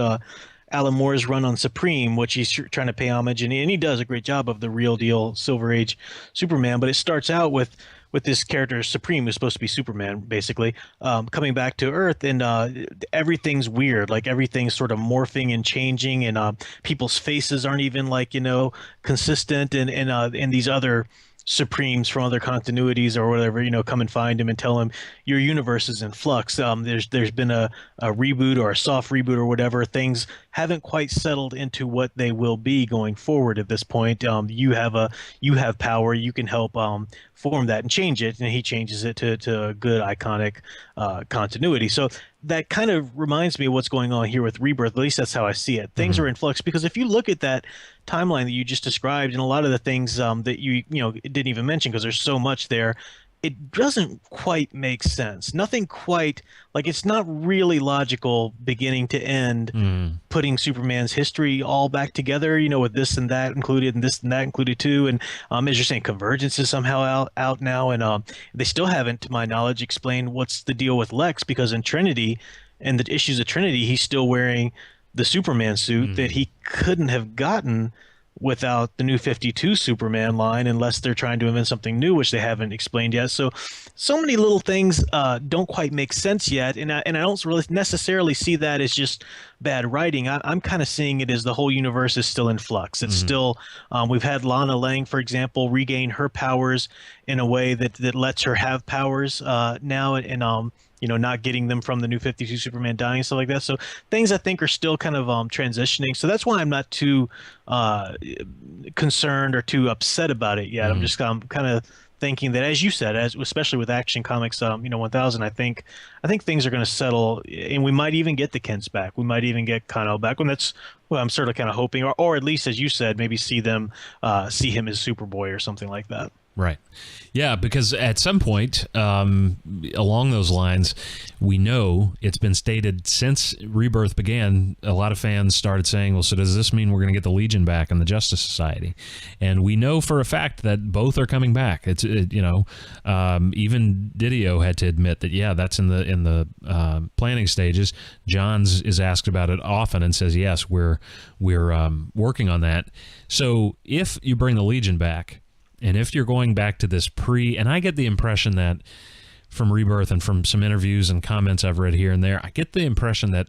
Alan Moore's run on Supreme, which he's trying to pay homage, and he does a great job of the real deal Silver Age Superman, but it starts out with this character Supreme, who's supposed to be Superman, basically, coming back to Earth, and everything's weird. Like everything's sort of morphing and changing, and people's faces aren't even consistent, and these other Supremes from other continuities or whatever, come and find him and tell him your universe is in flux. There's been a reboot or a soft reboot or whatever. Things haven't quite settled into what they will be going forward at this point. You have power. You can help form that and change it, and he changes it to a good iconic continuity. So that kind of reminds me of what's going on here with Rebirth. At least that's how I see it. Things are in flux, because if you look at that timeline that you just described, and a lot of the things that you didn't even mention because there's so much there, it doesn't quite make sense. Nothing quite, it's not really logical beginning to end, putting Superman's history all back together, with this and that included and this and that included too. And as you're saying, Convergence is somehow out now, and they still haven't, to my knowledge, explained what's the deal with Lex, because in Trinity, in the issues of Trinity, he's still wearing the Superman suit that he couldn't have gotten without the new 52 Superman line, unless they're trying to invent something new, which they haven't explained yet. So many little things don't quite make sense yet, and I don't really necessarily see that as just bad writing. I'm kind of seeing it as the whole universe is still in flux. It's still we've had Lana Lang, for example, regain her powers in a way that lets her have powers now, and not getting them from the new 52 Superman dying and stuff like that. So things I think are still kind of transitioning. So that's why I'm not too concerned or too upset about it yet. I'm kind of thinking that, as you said, especially with Action Comics 1000, I think things are going to settle, and we might even get the Kents back. We might even get Kal-El back, and that's what I'm sort of kind of hoping, or at least, as you said, maybe see him as Superboy or something like that. Right. Yeah, because at some point along those lines, we know it's been stated since Rebirth began, a lot of fans started saying, well, so does this mean we're going to get the Legion back and the Justice Society? And we know for a fact that both are coming back. Even Didio had to admit that, yeah, that's in the planning stages. Johns is asked about it often and says, yes, we're working on that. So if you bring the Legion back, and if you're going back to this and I get the impression that from Rebirth and from some interviews and comments I've read here and there, I get the impression that,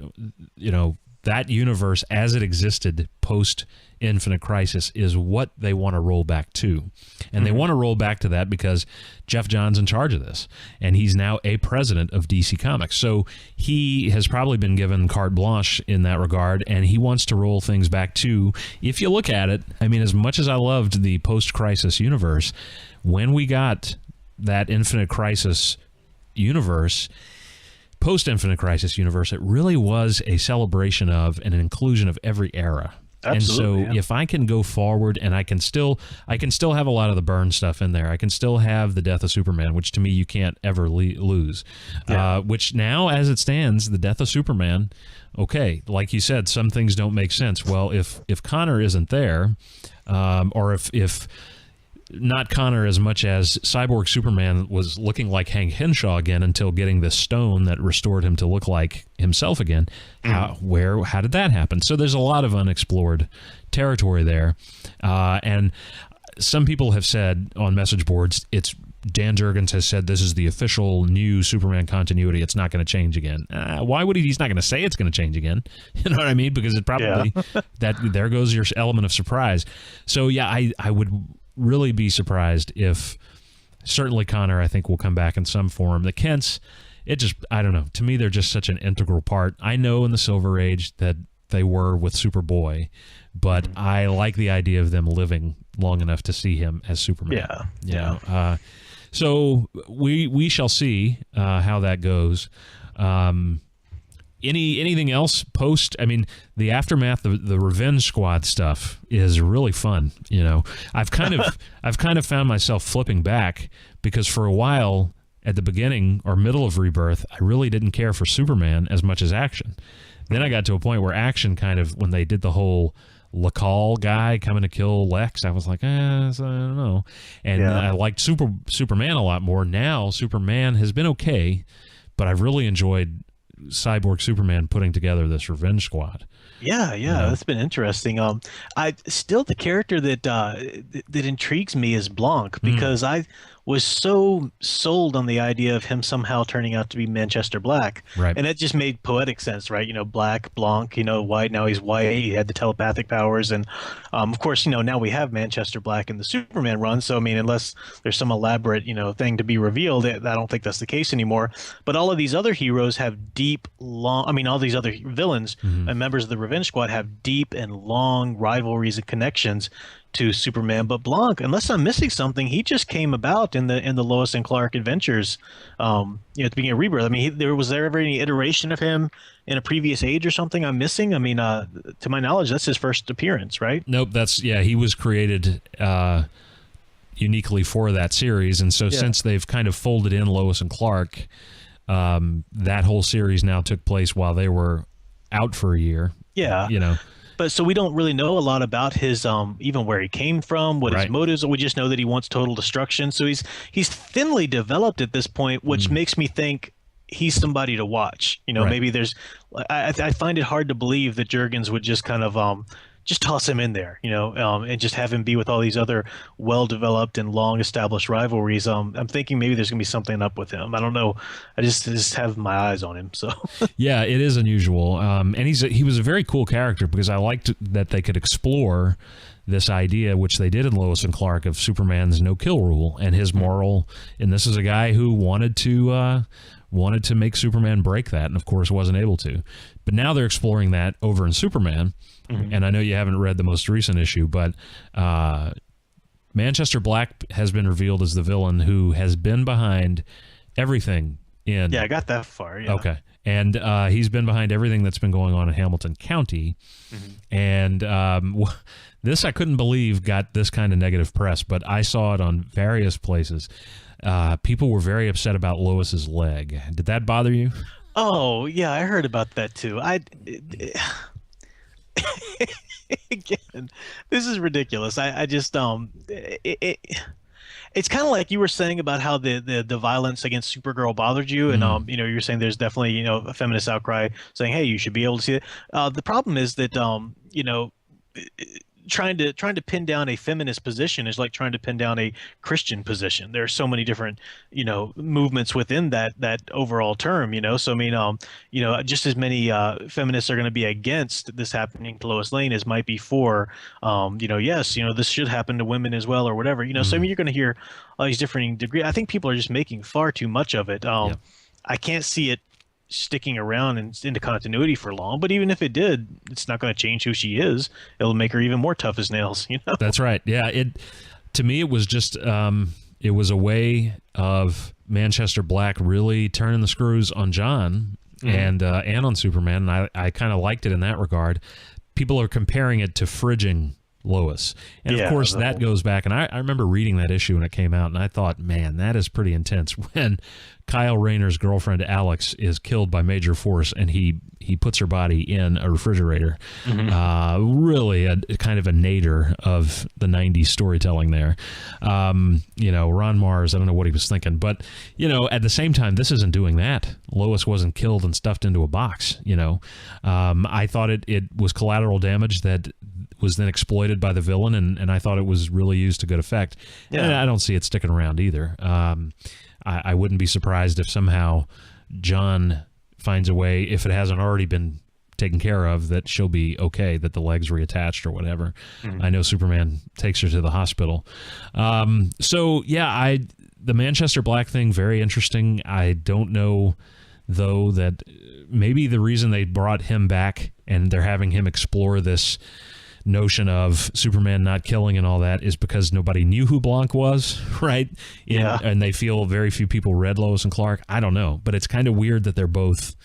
that universe as it existed post Infinite Crisis is what they want to roll back to. And they want to roll back to that because Jeff Johns in charge of this, and he's now a president of DC Comics. So he has probably been given carte blanche in that regard, and he wants to roll things back to, if you look at it, I mean, as much as I loved the post-Crisis universe, when we got that Infinite Crisis universe, post-Infinite Crisis universe, it really was a celebration of and an inclusion of every era. Absolutely, and so if I can go forward, and I can still have a lot of the Byrne stuff in there. I can still have the death of Superman, which to me you can't ever lose. Yeah. Which now, as it stands, the death of Superman, okay, like you said, some things don't make sense. Well, if Connor isn't there, or if not Connor as much as Cyborg Superman was looking like Hank Henshaw again until getting this stone that restored him to look like himself again. How did that happen? So there's a lot of unexplored territory there. And some people have said on message boards, Dan Jurgens has said this is the official new Superman continuity. It's not going to change again. Why would he? He's not going to say it's going to change again. You know what I mean? Because it probably, there goes your element of surprise. So yeah, I would really be surprised if, certainly Connor, I think, will come back in some form. The Kents, I don't know. To me, they're just such an integral part. I know in the Silver Age that they were with Superboy, but I like the idea of them living long enough to see him as Superman. Yeah. So we shall see how that goes. Anything else post? I mean, the aftermath, the Revenge Squad stuff is really fun. I've kind of found myself flipping back because for a while at the beginning or middle of Rebirth, I really didn't care for Superman as much as Action. Then I got to a point where Action kind of, when they did the whole LaCall guy coming to kill Lex, I was like, I don't know. And I liked Superman a lot more. Now Superman has been okay, but I've really enjoyed Cyborg Superman putting together this Revenge Squad. Yeah, that's been interesting. I still, the character that intrigues me is Blanc, because I was so sold on the idea of him somehow turning out to be Manchester Black. Right. And it just made poetic sense, right? Black, Blanc, white, now he's white, he had the telepathic powers. And of course, now we have Manchester Black in the Superman run. So, I mean, unless there's some elaborate, thing to be revealed, I don't think that's the case anymore. But all of these other heroes have deep, long, all these other villains and members of the Revenge Squad have deep and long rivalries and connections to Superman. But Blanc, unless I'm missing something, he just came about in the Lois and Clark adventures at the beginning of Rebirth. I mean, was there ever any iteration of him in a previous age or something I'm missing? I mean, to my knowledge, that's his first appearance, right? Nope, he was created uniquely for that series, and so since they've kind of folded in Lois and Clark, that whole series now took place while they were out for a year. Yeah. But so we don't really know a lot about his even where he came from, what his motives are. We just know that he wants total destruction. So he's thinly developed at this point, which makes me think he's somebody to watch. You know, Right. maybe there's I find it hard to believe that Jurgens would just kind of just toss him in there, you know, and just have him be with all these other well-developed and long-established rivalries. I'm thinking maybe there's gonna be something up with him. I don't know. I just have my eyes on him. So Yeah, it is unusual, and he was a very cool character because I liked that they could explore this idea, which they did in Lois and Clark, of Superman's no-kill rule and his moral. And this is a guy who wanted to make Superman break that, and of course wasn't able to. But now they're exploring that over in Superman. And I know you haven't read the most recent issue, but Manchester Black has been revealed as the villain who has been behind everything in... yeah, I got that far. Yeah. Okay. And he's been behind everything that's been going on in Hamilton County. And this, I couldn't believe, got this kind of negative press, but I saw it on various places. People were very upset about Lois's leg. Did that bother you? Oh, yeah, I heard about that too. Again, this is ridiculous. I just it's kind of like you were saying about how the violence against Supergirl bothered you, and you know, you're saying there's definitely, you know, a feminist outcry saying, hey, you should be able to see it. The problem is that you know, trying to pin down a feminist position is like trying to pin down a Christian position. There are so many different, you know, movements within that overall term, you know. So I mean, you know, just as many feminists are going to be against this happening to Lois Lane as might be for, you know, yes, you know, this should happen to women as well or whatever, you know. So I mean, you're going to hear all these different degrees. I think people are just making far too much of it. I can't see it sticking around and into continuity for long, but even if it did, it's not going to change who she is. It'll make her even more tough as nails, you know. That's right. Yeah, to me it was just it was a way of Manchester Black really turning the screws on John and on Superman, and I kind of liked it in that regard. People are comparing it to fridging Lois, and of course that goes back, and I remember reading that issue when it came out, and I thought, man, that is pretty intense when Kyle Rayner's girlfriend Alex is killed by Major Force, and he puts her body in a refrigerator. Really a kind of a nadir of the 90s storytelling there. You know, Ron Mars, I don't know what he was thinking, but you know, at the same time, this isn't doing that. Lois wasn't killed and stuffed into a box, you know. I thought it was collateral damage that was then exploited by the villain, and I thought it was really used to good effect. Yeah. And I don't see it sticking around either. I wouldn't be surprised if somehow John finds a way, if it hasn't already been taken care of, that she'll be okay, that the leg's reattached or whatever. I know Superman takes her to the hospital. So yeah, the Manchester Black thing, very interesting. I don't know, though, that maybe the reason they brought him back and they're having him explore this notion of Superman not killing and all that is because nobody knew who Blanc was, right? Yeah. And they feel very few people read Lois and Clark. I don't know, but it's kind of weird that they're both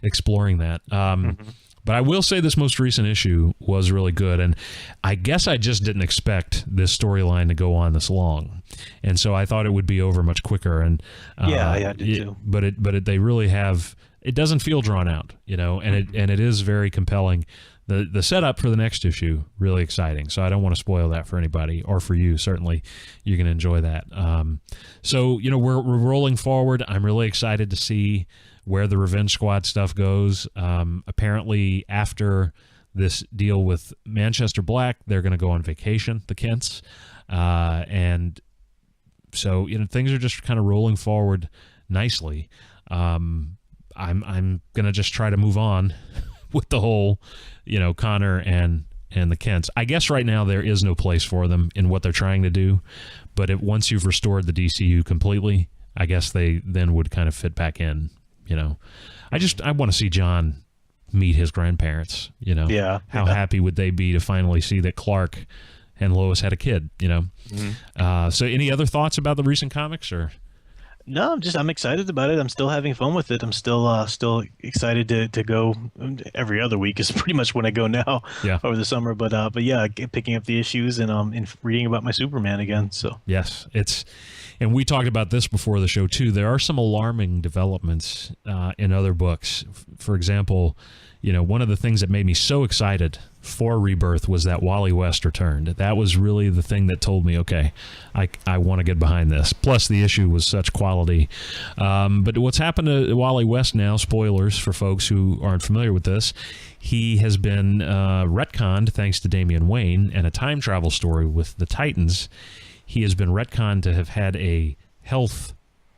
exploring that. But I will say this most recent issue was really good, and I guess I just didn't expect this storyline to go on this long, and so I thought it would be over much quicker. And yeah, I did too. But they really have. It doesn't feel drawn out, you know, and it is very compelling. The setup for the next issue, really exciting. So I don't want to spoil that for anybody, or for you. Certainly, you're going to enjoy that. So, you know, we're rolling forward. I'm really excited to see where the Revenge Squad stuff goes. Apparently, after this deal with Manchester Black, they're going to go on vacation, the Kents. And so, you know, things are just kind of rolling forward nicely. I'm going to just try to move on with the whole, you know, Connor and the Kents. I guess right now there is no place for them in what they're trying to do, but once you've restored the DCU completely, I guess they then would kind of fit back in, you know. I want to see John meet his grandparents, you know. Yeah. How happy would they be to finally see that Clark and Lois had a kid, you know. So any other thoughts about the recent comics, or? No, I'm excited about it. I'm still having fun with it. I'm still excited to go every other week is pretty much when I go now over the summer. But yeah, picking up the issues and reading about my Superman again. So yes, And we talked about this before the show, too. There are some alarming developments in other books. For example, one of the things that made me so excited for Rebirth was that Wally West returned. That was really the thing that told me, okay, I want to get behind this. Plus, the issue was such quality. But what's happened to Wally West now, spoilers for folks who aren't familiar with this, he has been retconned, thanks to Damian Wayne, and a time travel story with the Titans. He has been retconned to have had a health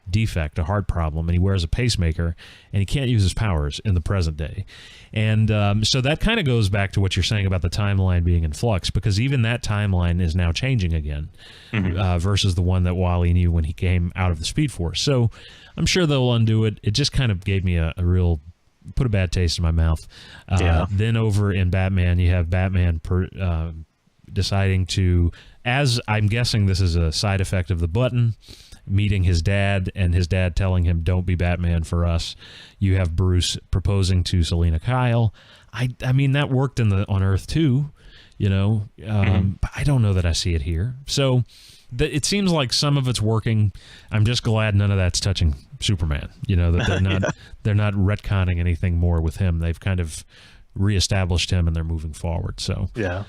defect, a heart problem, and he wears a pacemaker, and he can't use his powers in the present day. And so that kind of goes back to what you're saying about the timeline being in flux, because even that timeline is now changing again, versus the one that Wally knew when he came out of the Speed Force. So I'm sure they'll undo it. It just kind of gave me a real, put a bad taste in my mouth. Then over in Batman, you have Batman deciding to, as I'm guessing this is a side effect of the button, meeting his dad and his dad telling him, don't be Batman for us. You have Bruce proposing to Selena Kyle. I mean, that worked on Earth too, but I don't know that I see it here. So it seems like some of it's working. I'm just glad none of that's touching Superman, that they're not retconning anything more with him. They've kind of reestablished him and they're moving forward. So yeah.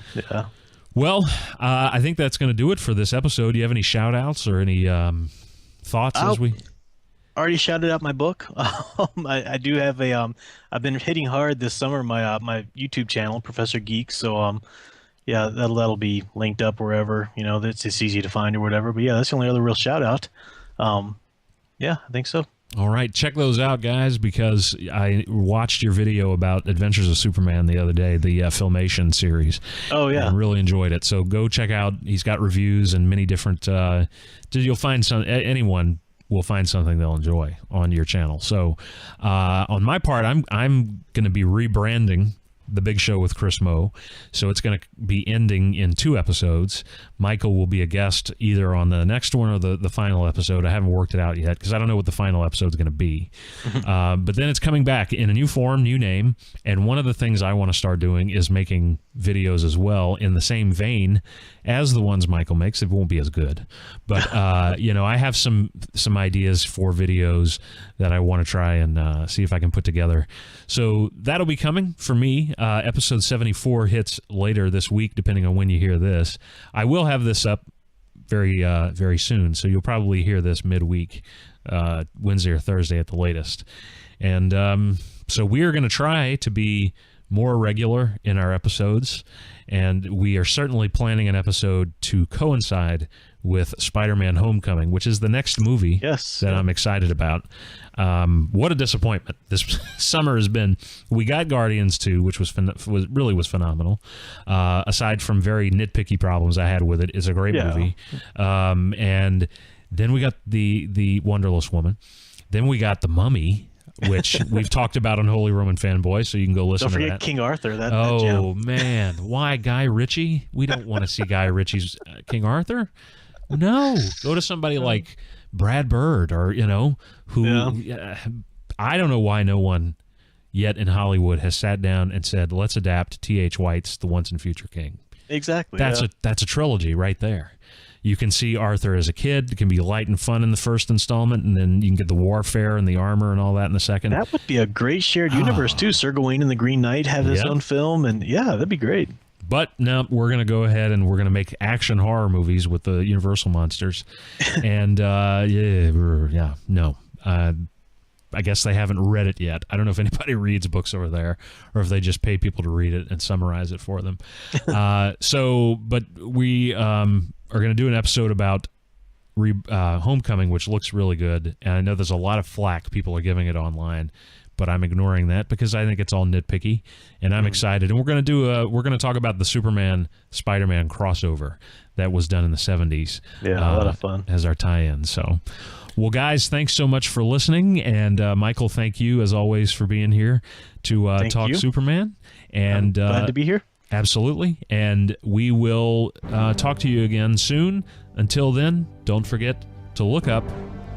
Well, I think that's going to do it for this episode. Do you have any shout outs or any thoughts as we already shouted out my book? I do have I've been hitting hard this summer my YouTube channel, Professor Geek. So yeah, that'll be linked up wherever, that's just easy to find or whatever. But yeah, that's the only other real shout out. Yeah, I think so. All right, check those out, guys, because I watched your video about Adventures of Superman the other day, the Filmation series. Oh, yeah. And really enjoyed it. So go check out. He's got reviews and many different. You'll find anyone will find something they'll enjoy on your channel. So on my part, I'm going to be rebranding The Big Show with Chris Moe. So it's going to be ending in 2 episodes. Michael will be a guest either on the next one or the final episode. I haven't worked it out yet because I don't know what the final episode is going to be. But then it's coming back in a new form, new name. And one of the things I want to start doing is making videos as well in the same vein as the ones Michael makes. It won't be as good. But, I have some ideas for videos that I want to try and see if I can put together. So that'll be coming for me. Episode 74 hits later this week, depending on when you hear this. I will have this up very, very soon, so you'll probably hear this midweek, Wednesday or Thursday at the latest. And so we are going to try to be more regular in our episodes, and we are certainly planning an episode to coincide with Spider-Man Homecoming, which is the next movie that I'm excited about. What a disappointment this summer has been. We got Guardians 2, which was phenomenal. Aside from very nitpicky problems I had with it, it's a great movie. And then we got the Wonderless Woman. Then we got The Mummy, which we've talked about on Holy Roman Fanboy, so you can go listen to that. Don't forget King Arthur. Oh, man. Why Guy Ritchie? We don't want to see Guy Ritchie's King Arthur. No. Go to somebody like Brad Bird or, I don't know why no one yet in Hollywood has sat down and said, let's adapt T.H. White's The Once and Future King. Exactly. That's a trilogy right there. You can see Arthur as a kid. It can be light and fun in the first installment, and then you can get the warfare and the armor and all that in the second. That would be a great shared universe, too. Sir Gawain and the Green Knight have his own film, and that'd be great. But no, we're going to go ahead and we're going to make action horror movies with the Universal monsters. And, I guess they haven't read it yet. I don't know if anybody reads books over there or if they just pay people to read it and summarize it for them. But we are going to do an episode about Homecoming, which looks really good. And I know there's a lot of flack people are giving it online, but I'm ignoring that because I think it's all nitpicky, and I'm excited. And we're going to talk about the Superman Spider-Man crossover that was done in the 70s. Yeah, a lot of fun as our tie-in. So, well, guys, thanks so much for listening, and Michael, thank you as always for being here to talk Superman. And I'm glad to be here. Absolutely, and we will talk to you again soon. Until then, don't forget to look up,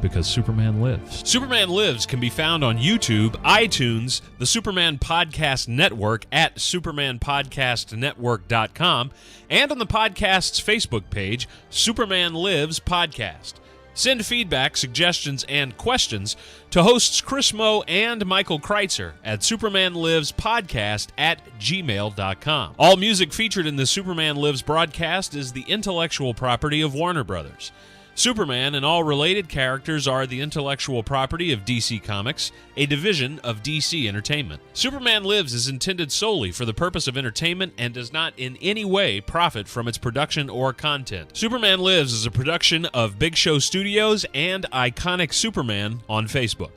because Superman lives. Superman Lives can be found on YouTube, iTunes, the Superman Podcast Network at supermanpodcastnetwork.com, and on the podcast's Facebook page, Superman Lives Podcast. Send feedback, suggestions, and questions to hosts Chris Moe and Michael Kreitzer at supermanlivespodcast@gmail.com. All music featured in the Superman Lives broadcast is the intellectual property of Warner Brothers. Superman and all related characters are the intellectual property of DC Comics, a division of DC Entertainment. Superman Lives is intended solely for the purpose of entertainment and does not in any way profit from its production or content. Superman Lives is a production of Big Show Studios and Iconic Superman on Facebook.